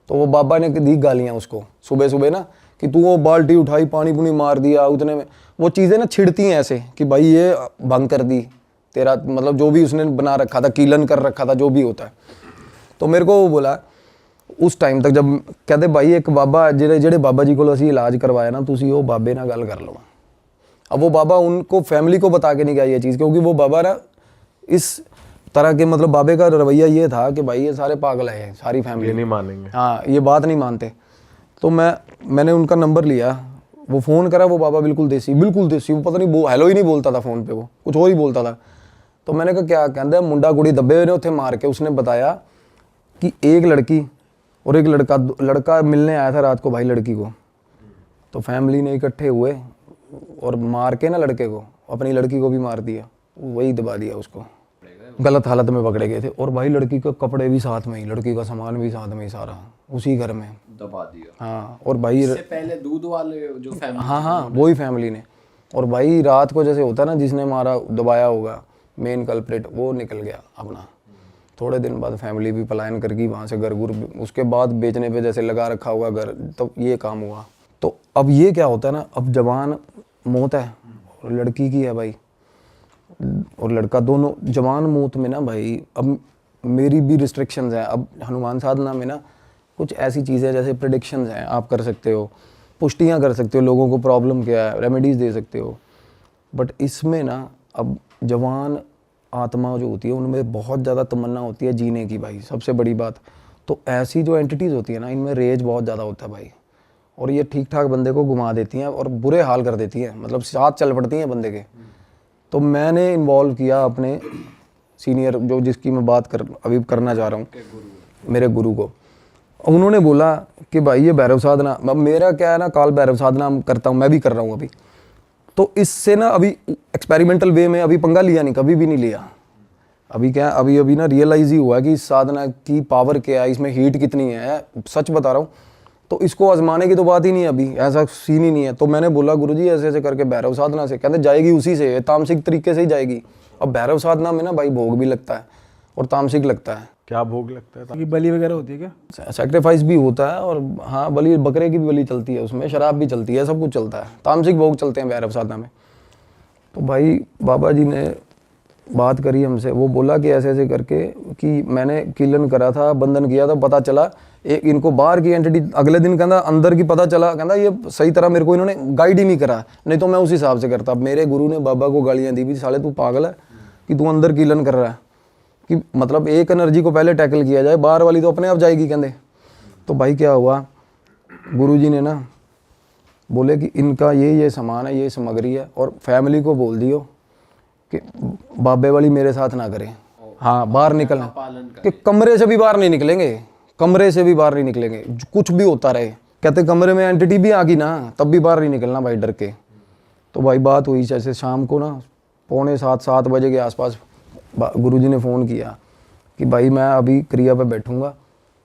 तो वो बाबा ने दी गालियाँ उसको सुबह सुबह ना, कि तू वो बाल्टी उठाई पानी पुनी मार दिया, उतने में वो चीज़ें ना छिड़ती हैं ऐसे कि भाई ये भंग कर दी तेरा, मतलब जो भी उसने बना रखा था, कीलन कर रखा था, जो भी होता है। तो मेरे को वो बोला उस टाइम तक, जब कहते भाई एक बाबा जेड़े बाबा जी को असी इलाज करवाया ना, तुसी वो बाबे ना गल कर लो। अब वो बाबा उनको फैमिली को बता के नहीं गया ये चीज़, क्योंकि वो बाबा ना इस तरह के, मतलब बाबे का रवैया ये था कि भाई ये सारे पागल हैं, सारी फैमिली ये नहीं मानेंगे, हाँ ये बात नहीं मानते। तो मैंने उनका नंबर लिया, वो फ़ोन करा, वो बाबा बिल्कुल देसी, वो पता नहीं हेलो ही नहीं बोलता था फ़ोन पे, वो कुछ और ही बोलता था। तो मैंने कहा क्या, कहते मुंडा कुड़ी दबे हुए ने उत्थे मार के। उसने बताया कि एक लड़की और एक लड़का मिलने आया था रात को भाई लड़की को। तो फैमिली ने इकट्ठे हुए और मार के ना लड़के को, अपनी लड़की को भी मार दिया, वही दबा दिया उसको, गलत हालत में पकड़े गए थे। और भाई लड़की के कपड़े भी साथ में ही, लड़की का सामान भी साथ में ही, सारा उसी घर में दबा दिया। हाँ, और भाई इससे पहले दूध वाले जो फैमिली, हाँ वही फैमिली ने। और भाई रात को जैसे होता है ना, जिसने मारा दबाया होगा मेन कल्प्रिट, वो निकल गया अपना। थोड़े दिन बाद फैमिली भी पलायन कर गई वहाँ से, घर गुर उसके बाद बेचने पे जैसे लगा रखा हुआ घर, तब ये काम हुआ। तो अब ये क्या होता है ना, अब जवान मौत है और लड़की की है भाई, और लड़का, दोनों जवान मौत में ना भाई, अब मेरी भी रिस्ट्रिक्शंस हैं। अब हनुमान साधना में ना कुछ ऐसी चीज़ें जैसे प्रेडिक्शंस हैं, आप कर सकते हो, पुष्टियाँ कर सकते हो, लोगों को प्रॉब्लम क्या है, रेमेडीज़ दे सकते हो। बट इसमें ना अब जवान आत्मा जो होती है उनमें बहुत ज़्यादा तमन्ना होती है जीने की भाई, सबसे बड़ी बात। तो ऐसी जो एंटिटीज़ होती है ना, इनमें रेज बहुत ज़्यादा होता है भाई, और ये ठीक ठाक बंदे को घुमा देती हैं और बुरे हाल कर देती हैं, मतलब साथ चल पड़ती हैं बंदे के। तो मैंने इन्वॉल्व किया अपने सीनियर, जो जिसकी मैं बात अभी करना चाह रहा हूँ, मेरे गुरु को। उन्होंने बोला कि भाई ये भैरव साधना, मेरा क्या है ना, काल भैरव साधना करता हूँ, मैं भी कर रहा हूँ अभी। तो इससे ना अभी एक्सपेरिमेंटल वे में अभी पंगा लिया नहीं, कभी भी नहीं लिया। अभी क्या, अभी ना रियलाइज ही हुआ कि इस साधना की पावर क्या है, इसमें हीट कितनी है, सच बता रहा हूँ। तो इसको आजमाने की तो बात ही नहीं है, अभी ऐसा सीन ही नहीं है। तो मैंने बोला गुरुजी ऐसे ऐसे करके भैरव साधना से, कहते जाएगी उसी से, तामसिक तरीके से ही जाएगी। अब भैरव साधना में ना भाई भोग भी लगता है और तामसिक लगता है। क्या भोग लगता है? कि बलि वगैरह होती है क्या? सैक्रिफाइस भी होता है, और हाँ बलि, बकरे की भी बलि चलती है उसमें, शराब भी चलती है, सब कुछ चलता है, तामसिक भोग चलते हैं भैरव साधना में। तो भाई बाबा जी ने बात करी हमसे, वो बोला कि ऐसे ऐसे करके, कि मैंने कीलन करा था, बंधन किया था, पता चला एक इनको बाहर की एंटिटी, अगले दिन कहता अंदर की पता चला, कहता ये सही तरह मेरे को इन्होंने गाइड ही नहीं करा, नहीं तो मैं उस हिसाब से करता। मेरे गुरु ने बाबा को गालियाँ दी भी, साले तू पागल है कि तू अंदर कीलन कर रहा है, कि मतलब एक एनर्जी को पहले टैकल किया जाए, बाहर वाली तो अपने आप जाएगी कहते। तो भाई क्या हुआ, गुरुजी ने ना बोले कि इनका ये सामान है, ये सामग्री है, और फैमिली को बोल दियो कि बाबे वाली मेरे साथ ना करें। हाँ, बाहर निकलना, कि कमरे से भी बाहर नहीं निकलेंगे, कमरे से भी बाहर नहीं निकलेंगे, कुछ भी होता रहे। कहते कमरे में एंटिटी भी आ गई ना, तब भी बाहर नहीं निकलना भाई, डर के। तो भाई बात हुई जैसे शाम को ना 6:45-7 बजे के आसपास गुरुजी ने फ़ोन किया कि भाई मैं अभी क्रिया पे बैठूंगा,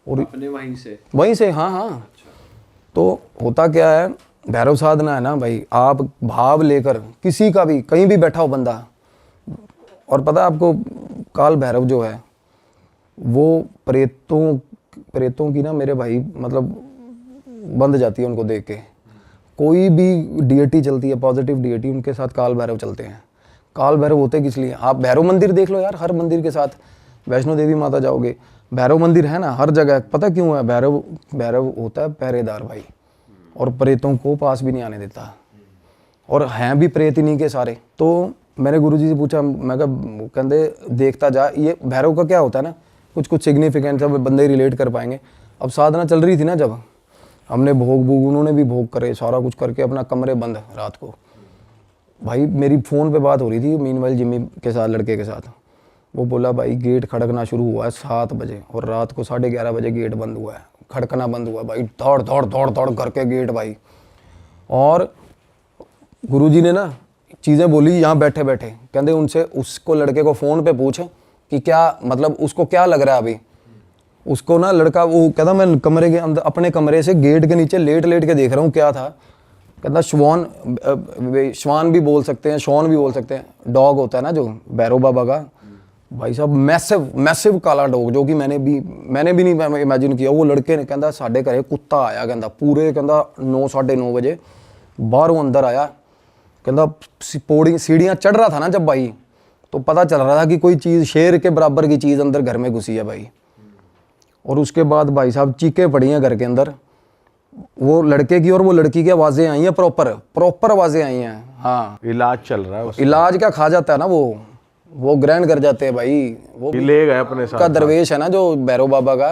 और अपने वहीं से। हाँ हाँ। तो होता क्या है, भैरव साधना है ना भाई, आप भाव लेकर किसी का भी कहीं भी बैठा हो बंदा, और पता है आपको काल भैरव जो है वो प्रेतों की ना मेरे भाई मतलब बंद जाती है उनको देख के। कोई भी डीएटी चलती है, पॉजिटिव डीएटी, उनके साथ काल भैरव चलते हैं। काल भैरव होते किस लिए, आप भैरव मंदिर देख लो यार, हर मंदिर के साथ, वैष्णो देवी माता जाओगे भैरव मंदिर है ना हर जगह। पता क्यों है, भैरव होता है पहरेदार भाई, और प्रेतों को पास भी नहीं आने देता, और हैं भी प्रेत इन्हीं के सारे। तो मैंने गुरुजी से पूछा, मैं कहा कहते देखता जा, ये भैरव का क्या होता है ना, कुछ सिग्निफिकेंट सब बंदे रिलेट कर पाएंगे। अब साधना चल रही थी ना, जब हमने भोग उन्होंने भी भोग करे, सारा कुछ करके अपना कमरे बंद रात को। भाई मेरी फ़ोन पे बात हो रही थी मीनवाइल जिम्मी के साथ, लड़के के साथ। वो बोला भाई गेट खड़कना शुरू हुआ है 7 बजे, और रात को 11:30 बजे गेट बंद हुआ है, खड़कना बंद हुआ भाई, दौड़ दौड़ करके गेट भाई। और गुरुजी ने ना चीज़ें बोली यहाँ बैठे बैठे, कहते उनसे उसको लड़के को फ़ोन पे पूछ कि क्या मतलब उसको क्या लग रहा है अभी। उसको ना लड़का वो कहता मैं कमरे के अंदर अपने कमरे से गेट के नीचे लेट के देख रहा हूँ क्या था। कहता श्वान भी बोल सकते हैं, शॉन भी बोल सकते हैं, डॉग होता है ना जो भैरव बाबा का, भाई साहब मैसिव काला डॉग, जो कि मैंने भी नहीं इमेजिन किया। वो लड़के ने कहता साढ़े घरे कुत्ता आया, कहता पूरे कहता 9-9:30 बजे बाहरों अंदर आया, कहता पौड़ी सीढ़ियाँ चढ़ रहा था ना जब भाई, तो पता चल रहा था कि कोई चीज़ शेर के बराबर की चीज़ अंदर घर में घुसी है भाई। और उसके बाद भाई साहब चीखें पड़ी हैं घर के अंदर, वो लड़के की और वो लड़की की आवाज़ें आई हैं, प्रॉपर आवाज़ें आई हैं। हाँ, इलाज चल रहा है, इलाज क्या खा जाता है ना, वो ग्रहण कर जाते हैं भाई, वो ले गए अपने साथ का दरवेश है ना जो भैरव बाबा का,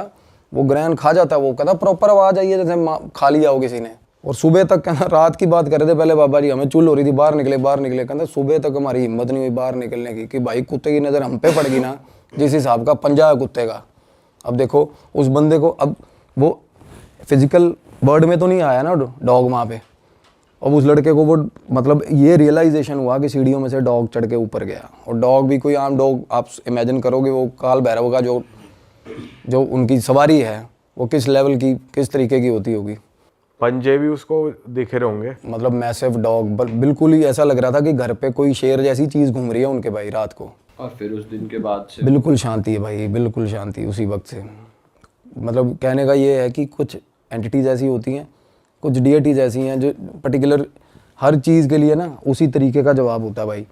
वो ग्रहण खा जाता है। वो कहता प्रॉपर आवाज़ आई है जैसे खा लिया हो किसी ने। और सुबह तक कहना, रात की बात कर रहे थे पहले बाबा जी, हमें चुल हो रही थी, बाहर निकले, कहते सुबह तक हमारी हिम्मत नहीं हुई बाहर निकलने की, कि भाई कुत्ते की नज़र हम पे पड़ गई ना, जिस हिसाब का पंजा है कुत्ते का। अब देखो उस बंदे को, अब वो फिजिकल वर्ड में तो नहीं आया ना डॉग वहाँ पे, अब उस लड़के को वो मतलब ये रियलाइजेशन हुआ कि सीढ़ियों में से डॉग चढ़ के ऊपर गया। और डॉग भी कोई आम डॉग, आप इमेजिन करोगे वो काल भैरव का जो उनकी सवारी है वो किस लेवल की, किस तरीके की होती होगी। पंजे भी उसको दिखे रहे होंगे, मतलब मैसिव डॉग, बिल्कुल ही ऐसा लग रहा था कि घर पे कोई शेर जैसी चीज़ घूम रही है उनके भाई रात को। और फिर उस दिन के बाद से बिल्कुल शांति है भाई, बिल्कुल शांति उसी वक्त से। मतलब कहने का ये है कि कुछ एंटिटीज़ ऐसी होती हैं, कुछ डीएटीज़ ऐसी हैं जो पर्टिकुलर हर चीज़ के लिए ना उसी तरीके का जवाब होता है भाई।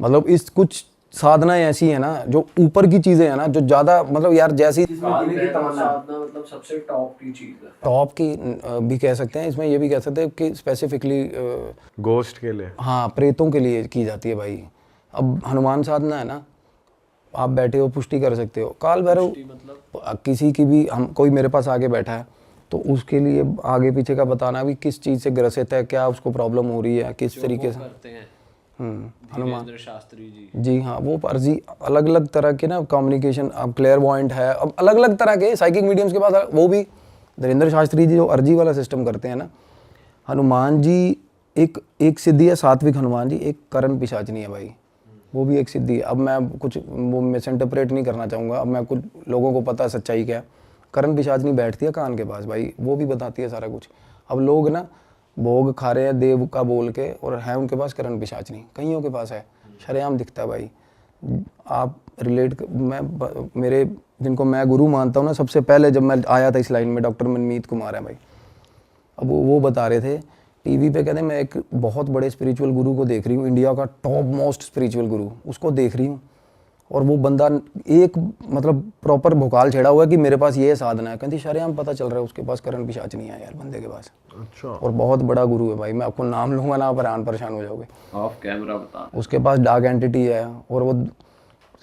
मतलब इस कुछ साधनाएं ऐसी हैं ना जो ऊपर की चीज़ें हैं ना, जो ज़्यादा मतलब यार जैसी साधना मतलब सबसे टॉप की चीज़ है, टॉप की भी कह सकते हैं, इसमें ये भी कह सकते हैं कि स्पेसिफिकली गोस्ट के लिए, हाँ प्रेतों के लिए की जाती है भाई। अब हनुमान साधना है ना, आप बैठे हो पुष्टि कर सकते हो। काल भैरव किसी की भी, हम कोई मेरे पास आगे बैठा है तो उसके लिए आगे पीछे का बताना भी किस चीज़ से ग्रसित है, क्या उसको प्रॉब्लम हो रही है, किस तरीके से करते हैं हनुमान शास्त्री जी। जी हाँ, वो अर्जी अलग अलग तरह के ना कम्युनिकेशन, अब क्लेयरवॉयंट है, अब अलग अलग तरह के साइकिक मीडियम्स के पास, वो भी धीरेन्द्र शास्त्री जी जो अर्जी वाला सिस्टम करते हैं ना। हनुमान जी एक सिद्धि है, सात्विक हनुमान जी, एक करण पिशाचनी है भाई, वो भी एक सिद्धि है। अब मैं कुछ वो मिस इंटरप्रेट नहीं करना चाहूँगा, अब मैं कुछ लोगों को पता है सच्चाई क्या है। करण पिशाचनी बैठती है कान के पास भाई, वो भी बताती है सारा कुछ। अब लोग ना भोग खा रहे हैं देव का बोल के, और है उनके पास करण पिशाचनी, कईयों के पास है, शरेआम दिखता है भाई। आप मेरे जिनको मैं गुरु मानता हूँ ना, सबसे पहले जब मैं आया था इस लाइन में, डॉक्टर मनमीत कुमार है भाई। अब वो बता रहे थे टीवी पे, कहते मैं एक बहुत बड़े स्पिरिचुअल गुरु को देख रही हूँ, इंडिया का टॉप मोस्ट स्पिरिचुअल गुरु, उसको देख रही हूँ, और वो बंदा एक मतलब प्रॉपर भोकाल छेड़ा हुआ है कि मेरे पास ये साधना है। कहती शरेआम पता चल रहा है उसके पास करण पिशाचनी है यार, बंदे के पास। अच्छा। और बहुत बड़ा गुरु है भाई, मैं आपको नाम लूंगा ना, आप परेशान हो जाओगे। ऑफ कैमरा बता। उसके पास डार्क एंटिटी है, और वो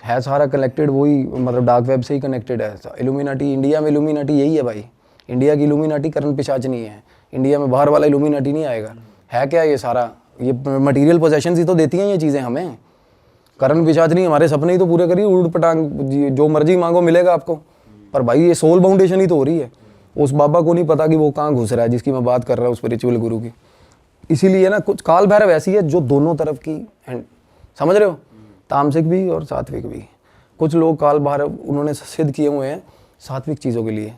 है सारा कनेक्टेड, वही मतलब डार्क वेब से ही कनेक्टेड है। इल्यूमिनाटी, इंडिया में इल्यूमिनाटी यही है भाई, इंडिया की इल्यूमिनाटी करण पिशाचनी है। इंडिया में बाहर वाला इल्यूमिनाटी नहीं आएगा। है क्या ये सारा, ये मटेरियल पोजेशन ही तो देती हैं ये चीज़ें हमें। करण पिशाचनी हमारे सपने ही तो पूरे करिए, उड़ पटांग जो मर्जी मांगो मिलेगा आपको। पर भाई ये सोल फाउंडेशन ही तो हो रही है। उस बाबा को नहीं पता कि वो कहाँ घुस रहा है, जिसकी मैं बात कर रहा हूँ, स्पिरिचुअल गुरु की। इसीलिए ना कुछ काल भैरव ऐसी है जो दोनों तरफ की समझ रहे हो, तामसिक भी और सात्विक भी। कुछ लोग काल भैरव उन्होंने सिद्ध किए हुए हैं सात्विक चीज़ों के लिए।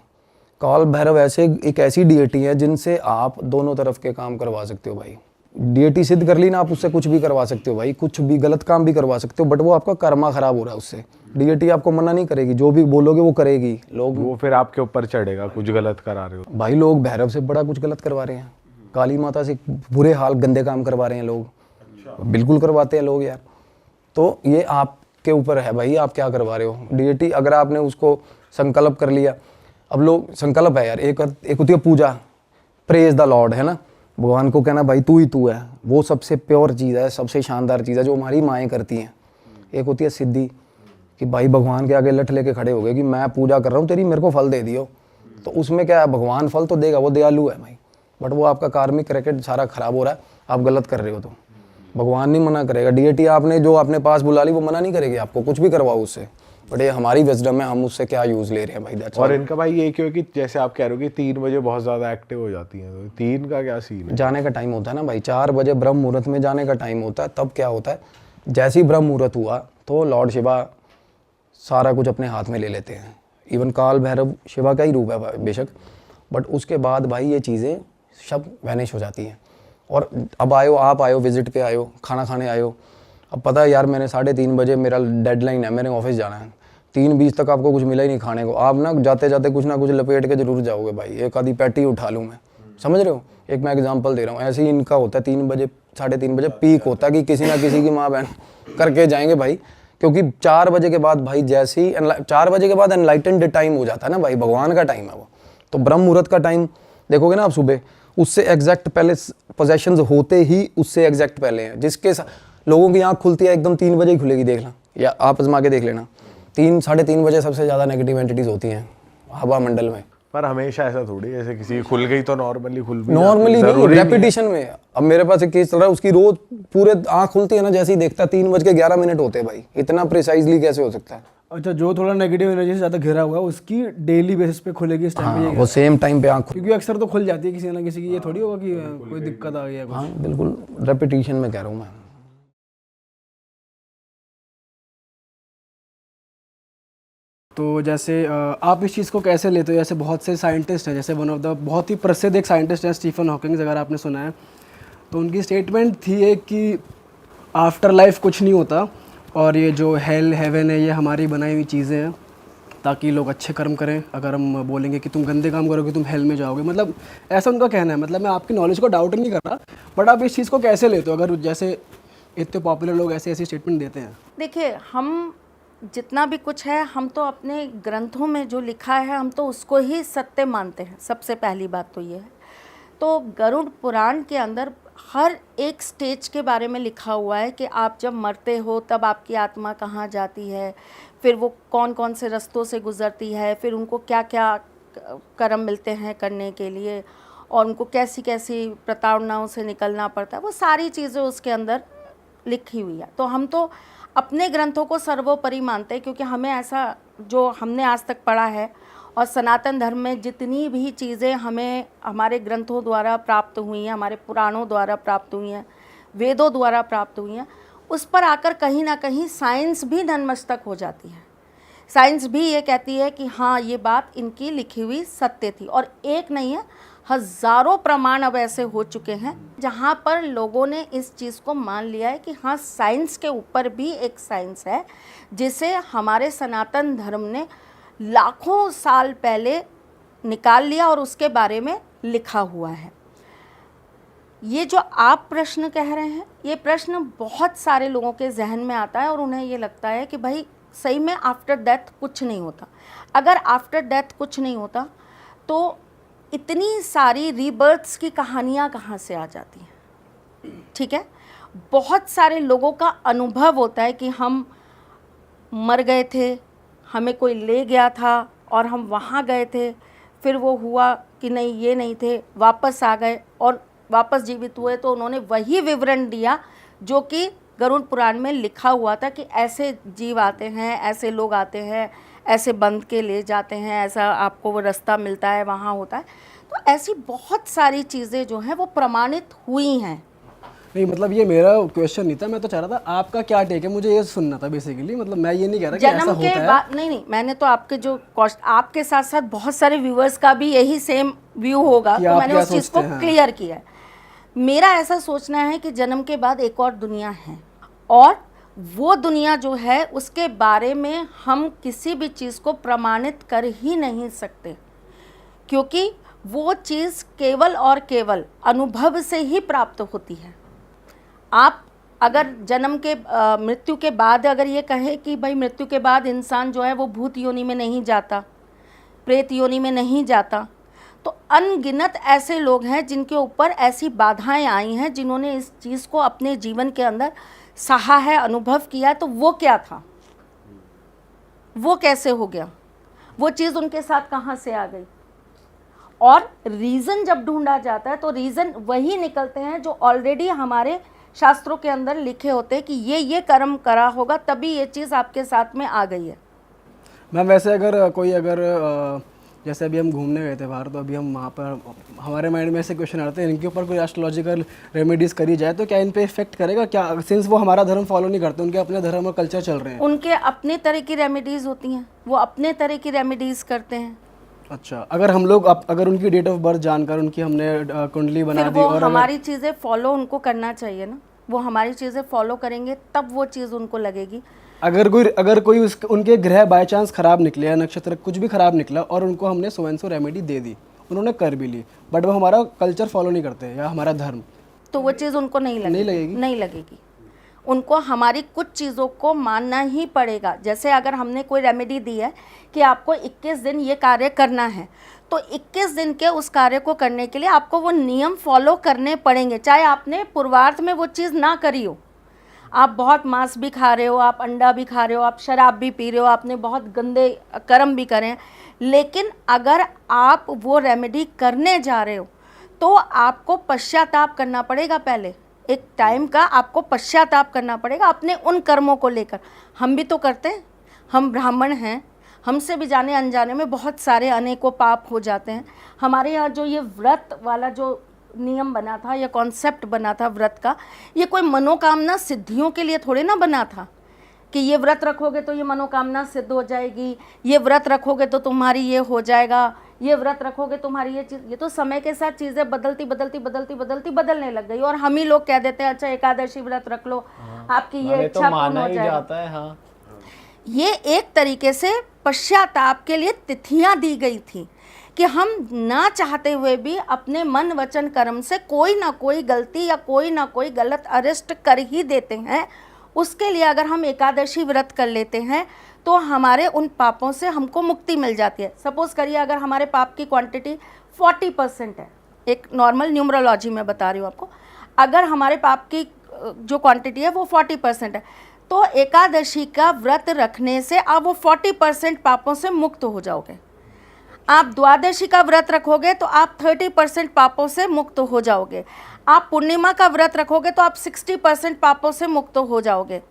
काल भैरव ऐसे एक ऐसी डीएटी है जिनसे आप दोनों तरफ के काम करवा सकते हो भाई। डीएटी सिद्ध कर ली ना, आप उससे कुछ भी करवा सकते हो भाई, कुछ भी गलत काम भी करवा सकते हो, बट वो आपका कर्मा खराब हो रहा है उससे। डीएटी आपको मना नहीं करेगी, जो भी बोलोगे वो करेगी। लोग वो फिर आपके ऊपर चढ़ेगा, कुछ गलत करा रहे हो भाई, लोग भैरव से बड़ा कुछ गलत करवा रहे हैं, काली माता से बुरे हाल गंदे काम करवा रहे हैं लोग। बिल्कुल करवाते हैं लोग यार। तो ये आपके ऊपर है भाई, आप क्या करवा रहे हो। डीएटी अगर आपने उसको संकल्प कर लिया, अब लोग संकल्प है यार, एक होती है पूजा, प्रेज द लॉर्ड, है ना, भगवान को कहना भाई तू ही तू है, वो सबसे प्योर चीज़ है, सबसे शानदार चीज़ है जो हमारी माएँ करती हैं। एक होती है सिद्धि, कि भाई भगवान के आगे लठ लेके खड़े हो गए कि मैं पूजा कर रहा हूँ तेरी, मेरे को फल दे दियो। तो उसमें क्या है, भगवान फल तो देगा, वो दयालु है भाई, बट वो आपका कार्मिक रैकेट सारा खराब हो रहा है, आप गलत कर रहे हो। तो भगवान नहीं मना करेगा। डीएटी आपने जो अपने पास बुला ली वो मना नहीं करेगी आपको, कुछ भी करवाओ उससे, बट ये हमारी विजडम है, हम उससे क्या यूज़ ले रहे हैं भाई, दैट्स और ऑल। इनका भाई ये क्यों कि जैसे आप कह रहे हो कि 3 बजे बहुत ज़्यादा एक्टिव हो जाती हैं, तो 3 का क्या सीन है? जाने का टाइम होता है ना भाई, 4 बजे ब्रह्म मुहूर्त में जाने का टाइम होता है। तब क्या होता है, जैसे ही ब्रह्म मुहूर्त हुआ तो लॉर्ड शिवा सारा कुछ अपने हाथ में ले लेते हैं। इवन काल भैरव शिवा का ही रूप है बेशक, बट उसके बाद भाई ये चीज़ें सब वैनिश हो जाती हैं। और अब आप आयो विजिट पे आयो, खाना खाने आयो, अब पता है यार मैंने 3:30 बजे मेरा डेडलाइन है, मेरे ऑफिस जाना है, 3:20 तक आपको कुछ मिला ही नहीं खाने को, आप ना जाते जाते कुछ ना कुछ लपेट के जरूर जाओगे भाई, एक आधी पैटी उठा लूँ मैं, समझ रहे हो। एक मैं एग्जांपल दे रहा हूँ, ऐसे ही इनका होता है 3 बजे 3:30 बजे पीक होता है कि किसी ना किसी की माँ बहन करके जाएंगे भाई, क्योंकि 4 बजे के बाद भाई, जैसे ही 4 बजे के बाद एनलाइटेंड टाइम हो जाता है ना भाई, भगवान का टाइम है वो। तो ब्रह्म मुहूर्त का टाइम देखोगे ना आप सुबह, उससे एग्जैक्ट पहले पोजेशंस होते ही उससे एग्जैक्ट पहले हैं, जिसके लोगों की आँख खुलती है एकदम 3 बजे ही खुलेगी, देखना या आप आजमा के देख लेना, 3-3:30 बजे सबसे ज़्यादा नेगेटिव एंटिटीज होती हैं हवा मंडल में। पर हमेशा ऐसा थोड़ी, जैसे किसी की खुल गई तो नॉर्मली खुल भी नॉर्मली जाती है, नहीं, जरूरी रेपिटेशन में। अब मेरे पास एक केस चल रहा है, उसकी रोज पूरे आँख खुलती है ना, जैसे ही देखता 3:11 होते हैं भाई, इतना प्रिसाइजली कैसे हो सकता है। अच्छा, जो थोड़ा नेगेटिव एनर्जी से ज़्यादा घिरा हुआ है उसकी डेली बेसिस पे खुलेगी इस टाइम पे, हाँ, वो सेम टाइम पे आँख क्योंकि अक्सर तो खुल जाती है किसी ना किसी की, ये थोड़ी होगा कि कोई दिक्कत आ गई है कुछ। हाँ बिल्कुल, रेपिटेशन में कह रहा हूँ मैं। तो जैसे आप इस चीज़ को कैसे लेते हो, जैसे बहुत से साइंटिस्ट हैं, जैसे वन ऑफ द बहुत ही प्रसिद्ध एक साइंटिस्ट है स्टीफन हॉकिंग्स, अगर आपने सुना है, तो उनकी स्टेटमेंट थी एक कि आफ्टर लाइफ कुछ नहीं होता, और ये जो हेल हेवन है ये हमारी बनाई हुई चीज़ें हैं ताकि लोग अच्छे कर्म करें। अगर हम बोलेंगे कि तुम गंदे काम करोगे तुम हेल में जाओगे, मतलब ऐसा उनका कहना है। मतलब मैं आपकी नॉलेज को डाउट नहीं कर रहा, बट आप इस चीज़ को कैसे लेते हो, अगर जैसे इतने पॉपुलर लोग ऐसे ऐसी स्टेटमेंट देते हैं? देखिए, हम जितना भी कुछ है, हम तो अपने ग्रंथों में जो लिखा है हम तो उसको ही सत्य मानते हैं, सबसे पहली बात तो ये है। तो गरुड़ पुराण के अंदर हर एक स्टेज के बारे में लिखा हुआ है कि आप जब मरते हो तब आपकी आत्मा कहाँ जाती है, फिर वो कौन कौन से रास्तों से गुज़रती है, फिर उनको क्या क्या कर्म मिलते हैं करने के लिए, और उनको कैसी कैसी प्रताड़नाओं से निकलना पड़ता है, वो सारी चीज़ें उसके अंदर लिखी हुई है। तो हम तो अपने ग्रंथों को सर्वोपरि मानते हैं, क्योंकि हमें ऐसा जो हमने आज तक पढ़ा है और सनातन धर्म में जितनी भी चीज़ें हमें हमारे ग्रंथों द्वारा प्राप्त हुई हैं, हमारे पुराणों द्वारा प्राप्त हुई हैं, वेदों द्वारा प्राप्त हुई हैं, उस पर आकर कहीं ना कहीं साइंस भी नतमस्तक हो जाती है। साइंस भी ये कहती है कि हाँ, ये बात इनकी लिखी हुई सत्य थी। और एक नहीं है, हज़ारों प्रमाण अब ऐसे हो चुके हैं जहाँ पर लोगों ने इस चीज़ को मान लिया है कि हाँ, साइंस के ऊपर भी एक साइंस है, जिसे हमारे सनातन धर्म ने लाखों साल पहले निकाल लिया और उसके बारे में लिखा हुआ है। ये जो आप प्रश्न कह रहे हैं, ये प्रश्न बहुत सारे लोगों के जहन में आता है और उन्हें ये लगता है कि भाई सही में आफ्टर डेथ कुछ नहीं होता। अगर आफ्टर डेथ कुछ नहीं होता तो इतनी सारी रीबर्थ्स की कहानियाँ कहाँ से आ जाती हैं? ठीक है, बहुत सारे लोगों का अनुभव होता है कि हम मर गए थे, हमें कोई ले गया था और हम वहाँ गए थे, फिर वो हुआ कि नहीं ये नहीं थे, वापस आ गए और वापस जीवित हुए, तो उन्होंने वही विवरण दिया जो कि गरुड़ पुराण में लिखा हुआ था कि ऐसे जीव आते हैं, ऐसे लोग आते हैं, ऐसे बंद के ले जाते हैं, ऐसा आपको वो रास्ता मिलता है, वहाँ होता है। तो ऐसी बहुत सारी चीज़ें जो हैं वो प्रमाणित हुई हैं। नहीं मतलब ये मेरा क्वेश्चन नहीं था, मैं तो चाह रहा था आपका क्या टेक है, मुझे ये सुनना था बेसिकली। मतलब मैं ये नहीं कह रहा कि ऐसा जन्म होता के है। बाद नहीं, मैंने तो आपके जो आपके साथ साथ बहुत सारे व्यूअर्स का भी यही सेम व्यू होगा, कि तो आप मैंने क्या उस चीज़ को सोचते हैं। क्लियर किया है। मेरा ऐसा सोचना है कि जन्म के बाद एक और दुनिया है, और वो दुनिया जो है उसके बारे में हम किसी भी चीज़ को प्रमाणित कर ही नहीं सकते, क्योंकि वो चीज़ केवल और केवल अनुभव से ही प्राप्त होती है। आप अगर जन्म के मृत्यु के बाद अगर ये कहें कि भाई मृत्यु के बाद इंसान जो है वो भूत योनि में नहीं जाता, प्रेत योनि में नहीं जाता, तो अनगिनत ऐसे लोग हैं जिनके ऊपर ऐसी बाधाएं आई हैं, जिन्होंने इस चीज़ को अपने जीवन के अंदर सहा है, अनुभव किया। तो वो क्या था, वो कैसे हो गया, वो चीज़ उनके साथ कहाँ से आ गई? और रीज़न जब ढूंढा जाता है तो रीज़न वही निकलते हैं जो ऑलरेडी हमारे शास्त्रों के अंदर लिखे होते हैं कि ये कर्म करा होगा तभी ये चीज़ आपके साथ में आ गई है। मैम वैसे अगर कोई जैसे अभी हम घूमने गए थे बाहर, तो अभी हम वहाँ पर हमारे माइंड में ऐसे क्वेश्चन आते हैं, इनके ऊपर कोई एस्ट्रोलॉजिकल रेमेडीज़ करी जाए तो क्या इन पे इफेक्ट करेगा क्या, सिंस वो हमारा धर्म फॉलो नहीं करते, उनके अपने धर्म और कल्चर चल रहे हैं? उनके अपने तरह की रेमेडीज़ होती हैं, वो अपने तरह की रेमेडीज़ करते हैं। अच्छा, अगर हम लोग अगर उनकी डेट ऑफ बर्थ जानकर उनकी हमने कुंडली बना फिर दी वो और हमारी चीज़ें फॉलो उनको करना चाहिए ना, वो हमारी चीज़ें फॉलो करेंगे तब वो चीज़ उनको लगेगी। अगर कोई उनके ग्रह बाय चांस खराब निकले या नक्षत्र कुछ भी खराब निकला और उनको हमने सो एंड सो रेमेडी दे दी, उन्होंने कर भी ली, बट वो हमारा कल्चर फॉलो नहीं करते या हमारा धर्म, तो वो चीज़ उनको नहीं लगेगी, नहीं लगेगी। उनको हमारी कुछ चीज़ों को मानना ही पड़ेगा। जैसे अगर हमने कोई रेमेडी दी है कि आपको 21 दिन ये कार्य करना है, तो 21 दिन के उस कार्य को करने के लिए आपको वो नियम फॉलो करने पड़ेंगे, चाहे आपने पूर्वार्ध में वो चीज़ ना करी हो। आप बहुत मांस भी खा रहे हो, आप अंडा भी खा रहे हो, आप शराब भी पी रहे हो, आपने बहुत गंदे कर्म भी करे हैं, लेकिन अगर आप वो रेमेडी करने जा रहे हो तो आपको पश्चाताप करना पड़ेगा। पहले एक टाइम का आपको पश्चाताप करना पड़ेगा अपने उन कर्मों को लेकर। हम भी तो करते हैं, हम ब्राह्मण हैं, हमसे भी जाने अनजाने में बहुत सारे अनेकों पाप हो जाते हैं। हमारे यहाँ जो ये व्रत वाला जो नियम बना था या कॉन्सेप्ट बना था व्रत का, ये कोई मनोकामना सिद्धियों के लिए थोड़े ना बना था कि ये व्रत रखोगे तो ये मनोकामना सिद्ध हो जाएगी, ये व्रत रखोगे तो तुम्हारी ये हो जाएगा, ये व्रत रखोगे तुम्हारी ये चीज़। ये तो समय के साथ चीज़ें बदलने लग गई और हम ही लोग कह देते हैं अच्छा एकादशी व्रत रख लो, आपकी ये इच्छा पूर्ण हो जाएगा। हाँ। ये एक तरीके से पश्चाताप के लिए तिथियां दी गई थी कि हम ना चाहते हुए भी अपने मन वचन कर्म से कोई ना कोई गलती या कोई ना कोई गलत अरेस्ट कर ही देते हैं। उसके लिए अगर हम एकादशी व्रत कर लेते हैं तो हमारे उन पापों से हमको मुक्ति मिल जाती है। सपोज़ करिए अगर हमारे पाप की क्वांटिटी 40% है, एक नॉर्मल न्यूमरोलॉजी में बता रही हूँ आपको, अगर हमारे पाप की जो क्वांटिटी है वो 40% है, तो एकादशी का व्रत रखने से आप वो 40% पापों से मुक्त हो जाओगे। आप द्वादशी का व्रत रखोगे तो आप 30% पापों से मुक्त हो जाओगे। आप पूर्णिमा का व्रत रखोगे तो आप 60% पापों से मुक्त हो जाओगे।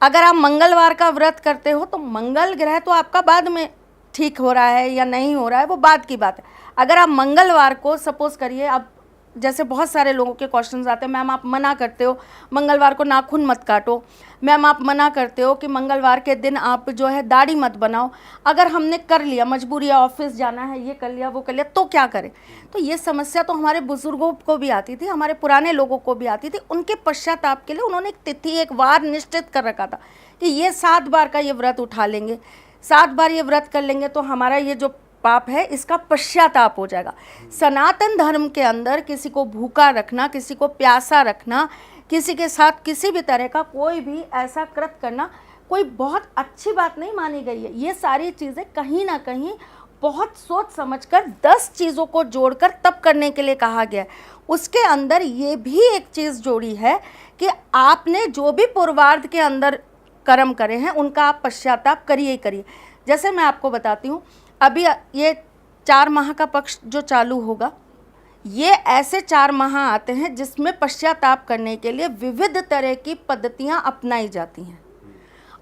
अगर आप मंगलवार का व्रत करते हो तो मंगल ग्रह तो आपका बाद में ठीक हो रहा है या नहीं हो रहा है वो बाद की बात है। अगर आप मंगलवार को सपोज करिए, आप जैसे बहुत सारे लोगों के क्वेश्चंस आते हैं, मैम आप मना करते हो मंगलवार को नाखून मत काटो, मैम आप मना करते हो कि मंगलवार के दिन आप जो है दाढ़ी मत बनाओ। अगर हमने कर लिया, मजबूरी है, ऑफिस जाना है, ये कर लिया वो कर लिया, तो क्या करें? तो ये समस्या तो हमारे बुजुर्गों को भी आती थी, हमारे पुराने लोगों को भी आती थी। उनके पश्चाताप के लिए उन्होंने एक तिथि, एक वार निश्चित कर रखा था कि ये 7 बार का ये व्रत उठा लेंगे, 7 बार ये व्रत कर लेंगे तो हमारा ये जो पाप है इसका पश्चाताप हो जाएगा। सनातन धर्म के अंदर किसी को भूखा रखना, किसी को प्यासा रखना, किसी के साथ किसी भी तरह का कोई भी ऐसा कृत करना कोई बहुत अच्छी बात नहीं मानी गई है। ये सारी चीज़ें कहीं ना कहीं बहुत सोच समझकर 10 चीज़ों को जोड़कर तब करने के लिए कहा गया है। उसके अंदर ये भी एक चीज़ जोड़ी है कि आपने जो भी पूर्वार्ध के अंदर कर्म करे हैं उनका आप पश्चाताप करिए ही करिए। जैसे मैं आपको बताती हूँ, अभी ये 4 माह का पक्ष जो चालू होगा, ये ऐसे 4 माह आते हैं जिसमें पश्चाताप करने के लिए विविध तरह की पद्धतियाँ अपनाई जाती हैं।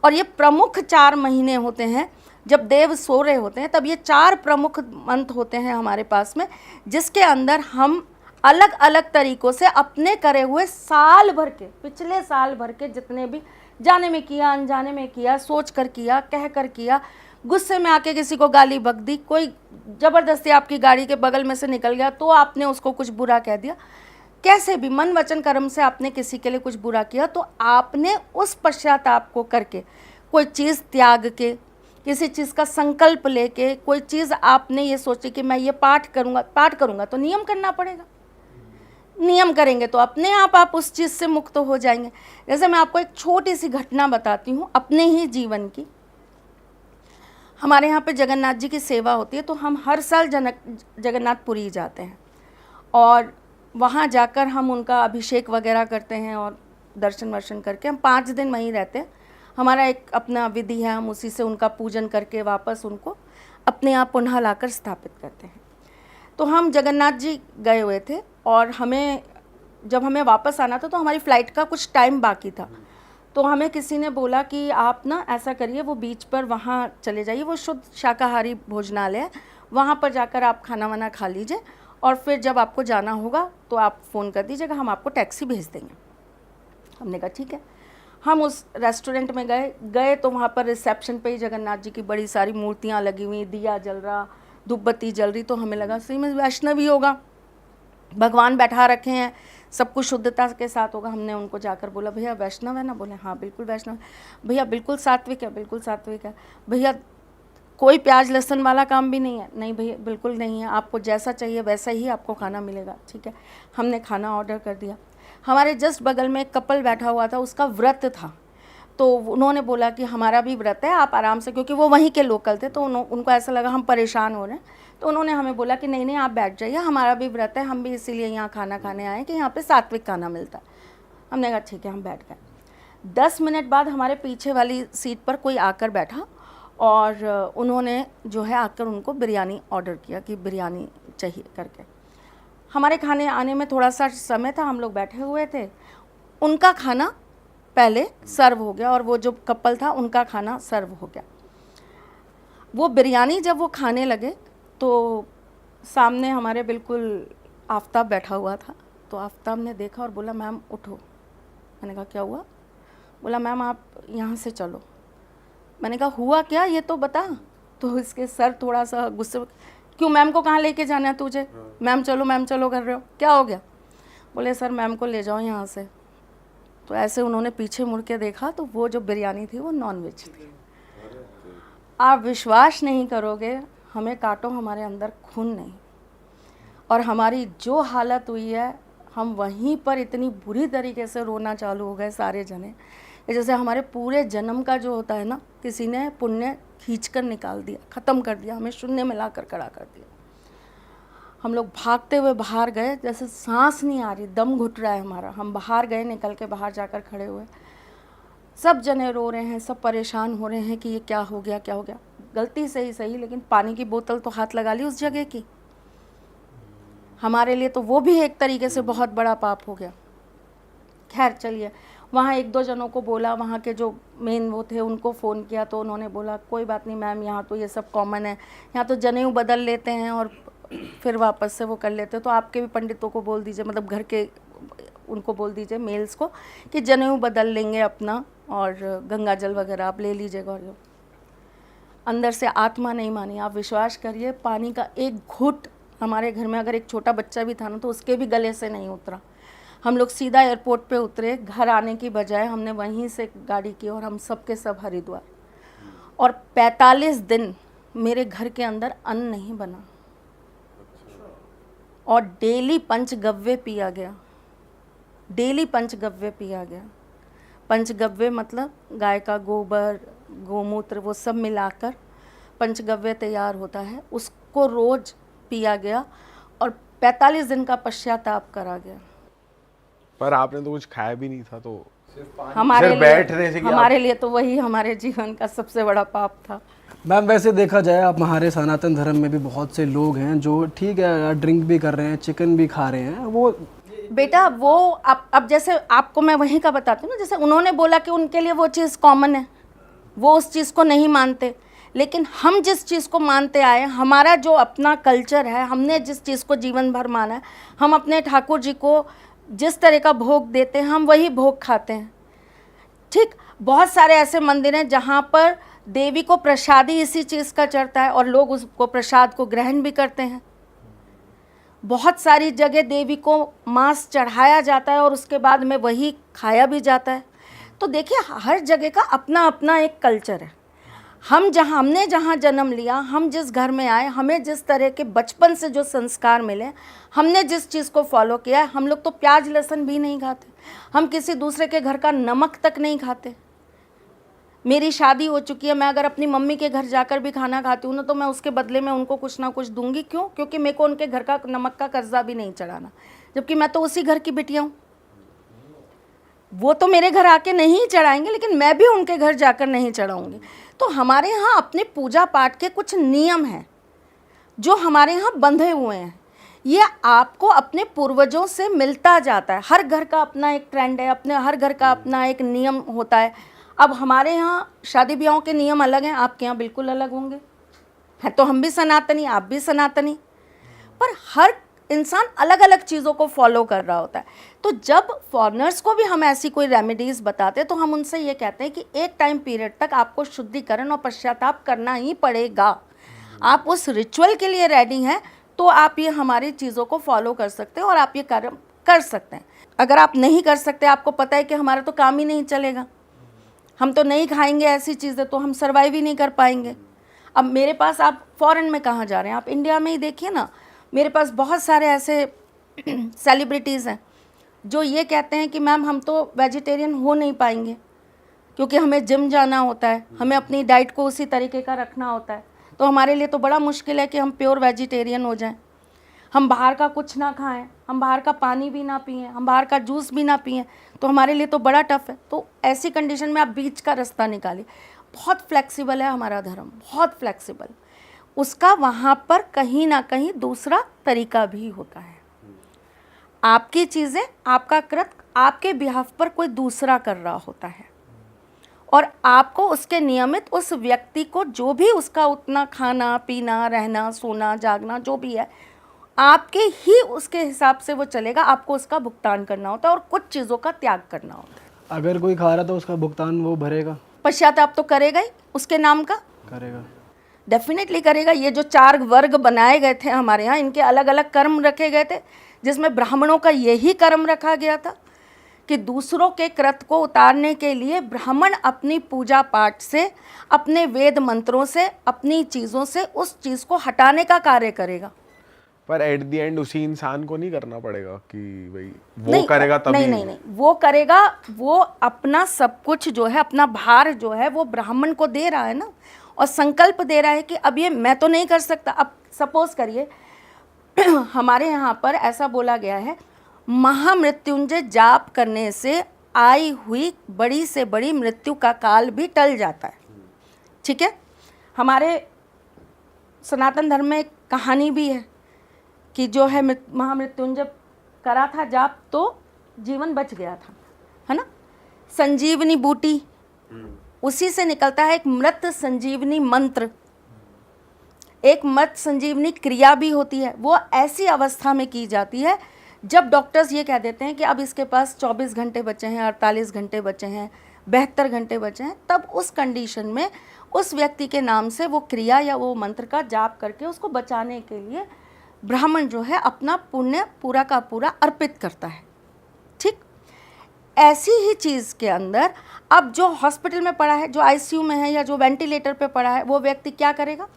और ये प्रमुख 4 महीने होते हैं, जब देव सो रहे होते हैं तब ये 4 प्रमुख मंथ होते हैं हमारे पास में, जिसके अंदर हम अलग अलग तरीक़ों से अपने करे हुए साल भर के, पिछले साल भर के जितने भी जाने में किया, अनजाने में किया, सोच कर किया, कह कर किया, गुस्से में आके किसी को गाली बक दी, कोई ज़बरदस्ती आपकी गाड़ी के बगल में से निकल गया तो आपने उसको कुछ बुरा कह दिया, कैसे भी मन वचन कर्म से आपने किसी के लिए कुछ बुरा किया, तो आपने उस पश्चाताप को करके, कोई चीज़ त्याग के, किसी चीज़ का संकल्प लेके, कोई चीज़ आपने ये सोची कि मैं ये पाठ करूँगा तो नियम करना पड़ेगा, नियम करेंगे तो अपने आप उस चीज़ से मुक्त हो जाएंगे। जैसे मैं आपको एक छोटी सी घटना बताती हूँ अपने ही जीवन की। हमारे यहाँ पे जगन्नाथ जी की सेवा होती है, तो हम हर साल जगन्नाथपुरी जाते हैं और वहाँ जाकर हम उनका अभिषेक वगैरह करते हैं और दर्शन वर्शन करके हम 5 दिन वहीं रहते हैं। हमारा एक अपना विधि है, हम उसी से उनका पूजन करके वापस उनको अपने यहाँ पुनः लाकर स्थापित करते हैं। तो हम जगन्नाथ जी गए हुए थे और जब हमें वापस आना था तो हमारी फ़्लाइट का कुछ टाइम बाकी था, तो हमें किसी ने बोला कि आप ना ऐसा करिए, वो बीच पर वहाँ चले जाइए, वो शुद्ध शाकाहारी भोजनालय है, वहाँ पर जाकर आप खाना वाना खा लीजिए और फिर जब आपको जाना होगा तो आप फ़ोन कर दीजिएगा, हम आपको टैक्सी भेज देंगे। हमने कहा ठीक है। हम उस रेस्टोरेंट में गए तो वहाँ पर रिसेप्शन पे ही जगन्नाथ जी की बड़ी सारी मूर्तियाँ लगी हुई, दिया जल रहा, धूप बत्ती जल रही, तो हमें लगा सही में वैष्णव ही होगा, भगवान बैठा रखे हैं, सब कुछ शुद्धता के साथ होगा। हमने उनको जाकर बोला भैया वैष्णव है ना? बोले हाँ बिल्कुल वैष्णव है। भैया बिल्कुल सात्विक है? बिल्कुल सात्विक है। भैया कोई प्याज लहसुन वाला काम भी नहीं है? नहीं भैया बिल्कुल नहीं है, आपको जैसा चाहिए वैसा ही आपको खाना मिलेगा। ठीक है, हमने खाना ऑर्डर कर दिया। हमारे जस्ट बगल में एक कपल बैठा हुआ था, उसका व्रत था, तो उन्होंने बोला कि हमारा भी व्रत है, आप आराम से, क्योंकि वो वहीं के लोकल थे, तो उनको ऐसा लगा हम परेशान हो रहे हैं, तो उन्होंने हमें बोला कि नहीं आप बैठ जाइए, हमारा भी व्रत है, हम भी इसीलिए यहाँ खाना खाने आए कि यहाँ पे सात्विक खाना मिलता है। हमने कहा ठीक है, हम बैठ गए। 10 मिनट बाद हमारे पीछे वाली सीट पर कोई आकर बैठा और उन्होंने जो है आकर उनको बिरयानी ऑर्डर किया कि बिरयानी चाहिए करके। हमारे खाने आने में थोड़ा सा समय था, हम लोग बैठे हुए थे, उनका खाना पहले सर्व हो गया और वो जो कपल था उनका खाना सर्व हो गया। वो बिरयानी जब वो खाने लगे तो सामने हमारे बिल्कुल आफताब बैठा हुआ था, तो आफताब ने देखा और बोला मैम उठो। मैंने कहा क्या हुआ? बोला मैम आप यहाँ से चलो। मैंने कहा हुआ क्या ये तो बता। तो इसके सर थोड़ा सा गुस्से, क्यों मैम को कहाँ लेके जाना है तुझे? मैम चलो कर रहे हो, क्या हो गया? बोले सर मैम को ले जाओ यहाँ से। तो ऐसे उन्होंने पीछे मुड़ के देखा तो वो जो बिरयानी थी वो नॉनवेज थी। आप विश्वास नहीं करोगे, हमें काटो हमारे अंदर खून नहीं, और हमारी जो हालत हुई है, हम वहीं पर इतनी बुरी तरीके से रोना चालू हो गए सारे जने, जैसे हमारे पूरे जन्म का जो होता है ना, किसी ने पुण्य खींच कर निकाल दिया, ख़त्म कर दिया, हमें शून्य में ला कर खड़ा कर दिया। हम लोग भागते हुए बाहर गए, जैसे सांस नहीं आ रही, दम घुट रहा है हमारा। हम बाहर गए, निकल के बाहर जाकर खड़े हुए, सब जने रो रहे हैं, सब परेशान हो रहे हैं कि ये क्या हो गया, क्या हो गया। गलती से ही सही, लेकिन पानी की बोतल तो हाथ लगा ली उस जगह की। हमारे लिए तो वो भी एक तरीके से बहुत बड़ा पाप हो गया। खैर चलिए, वहाँ एक दो जनों को बोला, वहाँ के जो मेन वो थे उनको फ़ोन किया, तो उन्होंने बोला कोई बात नहीं मैम, यहाँ तो ये सब कॉमन है, यहाँ तो जनेऊ बदल लेते हैं और फिर वापस से वो कर लेते हैं। तो आपके भी पंडितों को बोल दीजिए, मतलब घर के उनको बोल दीजिए मेल्स को कि जनेऊ बदल लेंगे अपना, और गंगा जल वगैरह आप ले लीजिएगा। और अंदर से आत्मा नहीं मानी। आप विश्वास करिए, पानी का एक घूंट हमारे घर में अगर एक छोटा बच्चा भी था ना, तो उसके भी गले से नहीं उतरा। हम लोग सीधा एयरपोर्ट पे उतरे, घर आने की बजाय हमने वहीं से गाड़ी की और हम सब के सब हरिद्वार। और 45 दिन मेरे घर के अंदर अन्न नहीं बना, और डेली पंचगव्य पिया गया, डेली पंचगव्य पिया गया। पंचगव्य मतलब गाय का गोबर, गोमूत्र, वो सब मिलाकर पंचगव्य तैयार होता है, उसको रोज पिया गया और 45 दिन का पश्चाताप करा गया। पर आपने तो कुछ खाया भी नहीं था, तो हमारे सिर्फ बैठने से लिए कि हमारे लिए तो वही हमारे जीवन का सबसे बड़ा पाप था। मैम वैसे देखा जाए, आप हमारे सनातन धर्म में भी बहुत से लोग हैं जो ठीक है ड्रिंक भी कर रहे हैं, चिकन भी खा रहे हैं, वो बेटा वो अब जैसे आपको मैं वहीं का बताती हूँ ना, जैसे उन्होंने बोला कि उनके लिए वो चीज़ कॉमन है, वो उस चीज़ को नहीं मानते, लेकिन हम जिस चीज़ को मानते आए, हमारा जो अपना कल्चर है, हमने जिस चीज़ को जीवन भर माना है, हम अपने ठाकुर जी को जिस तरह का भोग देते हैं हम वही भोग खाते हैं। ठीक, बहुत सारे ऐसे मंदिर हैं जहाँ पर देवी को प्रसाद ही इसी चीज़ का चढ़ता है और लोग उसको प्रसाद को ग्रहण भी करते हैं। बहुत सारी जगह देवी को मांस चढ़ाया जाता है और उसके बाद में वही खाया भी जाता है। तो देखिए, हर जगह का अपना अपना एक कल्चर है। हमने जहाँ जन्म लिया, हम जिस घर में आए, हमें जिस तरह के बचपन से जो संस्कार मिले, हमने जिस चीज़ को फॉलो किया है, हम लोग तो प्याज लहसुन भी नहीं खाते, हम किसी दूसरे के घर का नमक तक नहीं खाते। मेरी शादी हो चुकी है, मैं अगर अपनी मम्मी के घर जाकर भी खाना खाती हूँ ना, तो मैं उसके बदले में उनको कुछ ना कुछ दूंगी। क्यों? क्योंकि मेरे को उनके घर का नमक का कर्जा भी नहीं चढ़ाना, जबकि मैं तो उसी घर की बिटिया हूँ। वो तो मेरे घर आके नहीं चढ़ाएंगे, लेकिन मैं भी उनके घर जाकर नहीं चढ़ाऊंगी। तो हमारे यहाँ अपने पूजा पाठ के कुछ नियम हैं जो हमारे यहाँ बंधे हुए हैं। ये आपको अपने पूर्वजों से मिलता जाता है। हर घर का अपना एक ट्रेंड है, अपने हर घर का अपना एक नियम होता है। अब हमारे यहाँ शादी ब्याहों के नियम अलग हैं, आपके यहाँ बिल्कुल अलग होंगे। है तो हम भी सनातनी, आप भी सनातनी, पर हर इंसान अलग अलग चीज़ों को फॉलो कर रहा होता है। तो जब फॉरेनर्स को भी हम ऐसी कोई रेमेडीज़ बताते हैं, तो हम उनसे ये कहते हैं कि एक टाइम पीरियड तक आपको शुद्धिकरण और पश्चाताप करना ही पड़ेगा। आप उस रिचुअल के लिए रेडी हैं तो आप ये हमारी चीज़ों को फॉलो कर सकते हैं और आप ये कार्य कर सकते हैं। अगर आप नहीं कर सकते, आपको पता है कि हमारा तो काम ही नहीं चलेगा, हम तो नहीं खाएंगे ऐसी चीज़ें, तो हम सर्वाइव ही नहीं कर पाएंगे। अब मेरे पास, आप फॉरेन में कहाँ जा रहे हैं, आप इंडिया में ही देखिए ना, मेरे पास बहुत सारे ऐसे सेलिब्रिटीज़ हैं जो ये कहते हैं कि मैम हम तो वेजिटेरियन हो नहीं पाएंगे क्योंकि हमें जिम जाना होता है, हमें अपनी डाइट को उसी तरीके का रखना होता है, तो हमारे लिए तो बड़ा मुश्किल है कि हम प्योर वेजिटेरियन हो जाएं। हम बाहर का कुछ ना खाएं, हम बाहर का पानी भी ना पिएं, हम बाहर का जूस भी ना पिएं, तो हमारे लिए तो बड़ा टफ है। तो ऐसी कंडीशन में आप बीच का रास्ता निकालिए। बहुत फ्लेक्सिबल है हमारा धर्म, बहुत फ्लेक्सिबल। उसका वहाँ पर कहीं ना कहीं दूसरा तरीका भी होता है। आपकी चीज़ें, आपका कृत आपके बिहाफ पर कोई दूसरा कर रहा होता है और आपको उसके नियमित उस व्यक्ति को जो भी उसका उतना खाना पीना रहना सोना जागना जो भी है, आपके ही उसके हिसाब से वो चलेगा। आपको उसका भुगतान करना होता है और कुछ चीज़ों का त्याग करना होता है। अगर कोई खा रहा तो उसका भुगतान वो भरेगा, पश्चाताप तो करेगा ही उसके नाम का, करेगा, डेफिनेटली करेगा। ये जो 4 वर्ग बनाए गए थे हमारे यहाँ, इनके अलग अलग कर्म रखे गए थे, जिसमें ब्राह्मणों का यही कर्म रखा गया था कि दूसरों के कृत को उतारने के लिए ब्राह्मण अपनी पूजा पाठ से, अपने वेद मंत्रों से, अपनी चीज़ों से उस चीज़ को हटाने का कार्य करेगा। पर एट द एंड उसी इंसान को नहीं करना पड़ेगा कि भाई वो नहीं, करेगा तभी? नहीं, वो करेगा। वो अपना सब कुछ जो है, अपना भार जो है वो ब्राह्मण को दे रहा है ना, और संकल्प दे रहा है कि अब ये मैं तो नहीं कर सकता। अब सपोज करिए हमारे यहाँ पर ऐसा बोला गया है, महामृत्युंजय जाप करने से आई हुई बड़ी से बड़ी मृत्यु का काल भी टल जाता है। ठीक है, हमारे सनातन धर्म में एक कहानी भी है कि जो है महामृत्युंजय करा था जाप तो जीवन बच गया था, है ना। संजीवनी बूटी, उसी से निकलता है एक मृत संजीवनी मंत्र, एक मृत संजीवनी क्रिया भी होती है। वो ऐसी अवस्था में की जाती है जब डॉक्टर्स ये कह देते हैं कि अब इसके पास 24 घंटे बचे हैं, 48 घंटे बचे हैं, 72 घंटे बचे हैं, तब उस कंडीशन में उस व्यक्ति के नाम से वो क्रिया या वो मंत्र का जाप करके उसको बचाने के लिए ब्राह्मण जो है अपना पुण्य पूरा का पूरा अर्पित करता है। ठीक, ऐसी ही चीज़ के अंदर अब जो हॉस्पिटल में पड़ा है, जो आईसीयू में है या जो वेंटिलेटर पे पड़ा है, वो व्यक्ति क्या करेगा?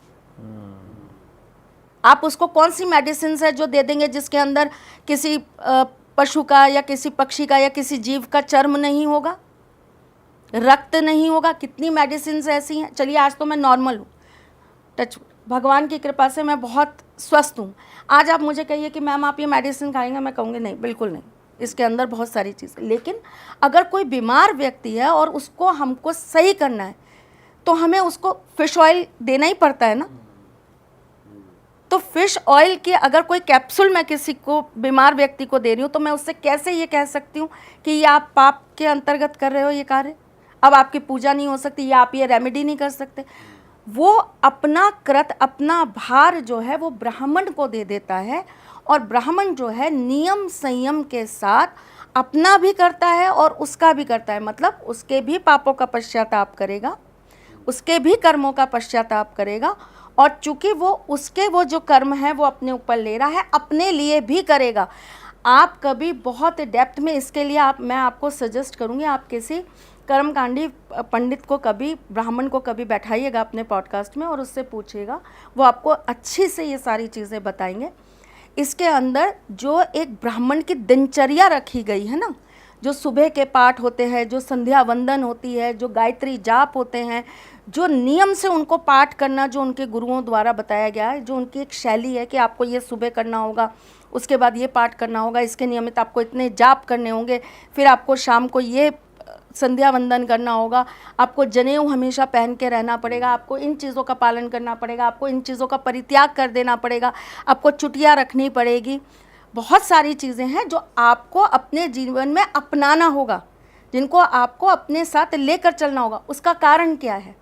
आप उसको कौन सी मेडिसिन है जो दे देंगे जिसके अंदर किसी पशु का या किसी पक्षी का या किसी जीव का चर्म नहीं होगा, रक्त नहीं होगा? कितनी मेडिसिन ऐसी हैं। चलिए आज तो मैं नॉर्मल हूँ, टच भगवान की कृपा से मैं बहुत स्वस्थ हूँ। आज आप मुझे कहिए कि मैम आप ये मेडिसिन खाएंगे, मैं कहूँगी नहीं, बिल्कुल नहीं, इसके अंदर बहुत सारी चीज़ें। लेकिन अगर कोई बीमार व्यक्ति है और उसको हमको सही करना है तो हमें उसको फिश ऑयल देना ही पड़ता है ना। तो फिश ऑयल की अगर कोई कैप्सूल मैं किसी को बीमार व्यक्ति को दे रही हूँ तो मैं उससे कैसे ये कह सकती हूँ कि ये आप पाप के अंतर्गत कर रहे हो ये कार्य, अब आपकी पूजा नहीं हो सकती या आप ये रेमेडी नहीं कर सकते। वो अपना कृत, अपना भार जो है वो ब्राह्मण को दे देता है और ब्राह्मण जो है नियम संयम के साथ अपना भी करता है और उसका भी करता है। मतलब उसके भी पापों का पश्चाताप करेगा, उसके भी कर्मों का पश्चाताप करेगा, और चूंकि वो उसके वो जो कर्म है वो अपने ऊपर ले रहा है, अपने लिए भी करेगा। आप कभी बहुत डेप्थ में इसके लिए मैं आपको सजेस्ट करूँगी, आप किसी कर्मकांडी पंडित को कभी, ब्राह्मण को कभी बैठाइएगा अपने पॉडकास्ट में और उससे पूछिएगा, वो आपको अच्छी से ये सारी चीज़ें बताएंगे। इसके अंदर जो एक ब्राह्मण की दिनचर्या रखी गई है ना, जो सुबह के पाठ होते हैं, जो संध्या वंदन होती है, जो गायत्री जाप होते हैं, जो नियम से उनको पाठ करना जो उनके गुरुओं द्वारा बताया गया है, जो उनकी एक शैली है कि आपको ये सुबह करना होगा, उसके बाद ये पाठ करना होगा, इसके नियमित आपको इतने जाप करने होंगे, फिर आपको शाम को ये संध्या वंदन करना होगा, आपको जनेऊ हमेशा पहन के रहना पड़ेगा, आपको इन चीज़ों का पालन करना पड़ेगा, आपको इन चीज़ों का परित्याग कर देना पड़ेगा, आपको चुटिया रखनी पड़ेगी। बहुत सारी चीज़ें हैं जो आपको अपने जीवन में अपनाना होगा, जिनको आपको अपने साथ लेकर चलना होगा। उसका कारण क्या है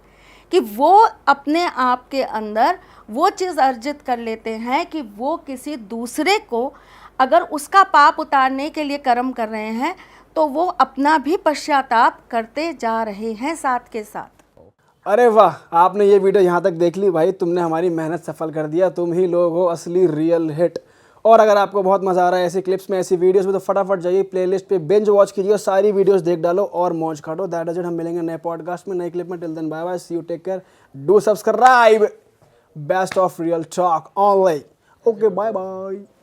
कि वो अपने आप के अंदर वो चीज़ अर्जित कर लेते हैं कि वो किसी दूसरे को अगर उसका पाप उतारने के लिए कर्म कर रहे हैं तो वो अपना भी पश्चाताप करते जा रहे हैं साथ के साथ। अरे वाह, आपने ये वीडियो यहाँ तक देख ली भाई, तुमने हमारी मेहनत सफल कर दिया। तुम ही लोग हो असली रियल हिट। और अगर आपको बहुत मज़ा आ रहा है ऐसी क्लिप्स में, ऐसी वीडियोस में, तो फटाफट जाइए प्लेलिस्ट पे, बिंज वॉच कीजिए और सारी वीडियोस देख डालो और मौज काटो। That is it. हम मिलेंगे नए पॉडकास्ट में, नए क्लिप में। Till then bye bye, see you, take care, do subscribe. Best of real talk online. Okay, bye bye.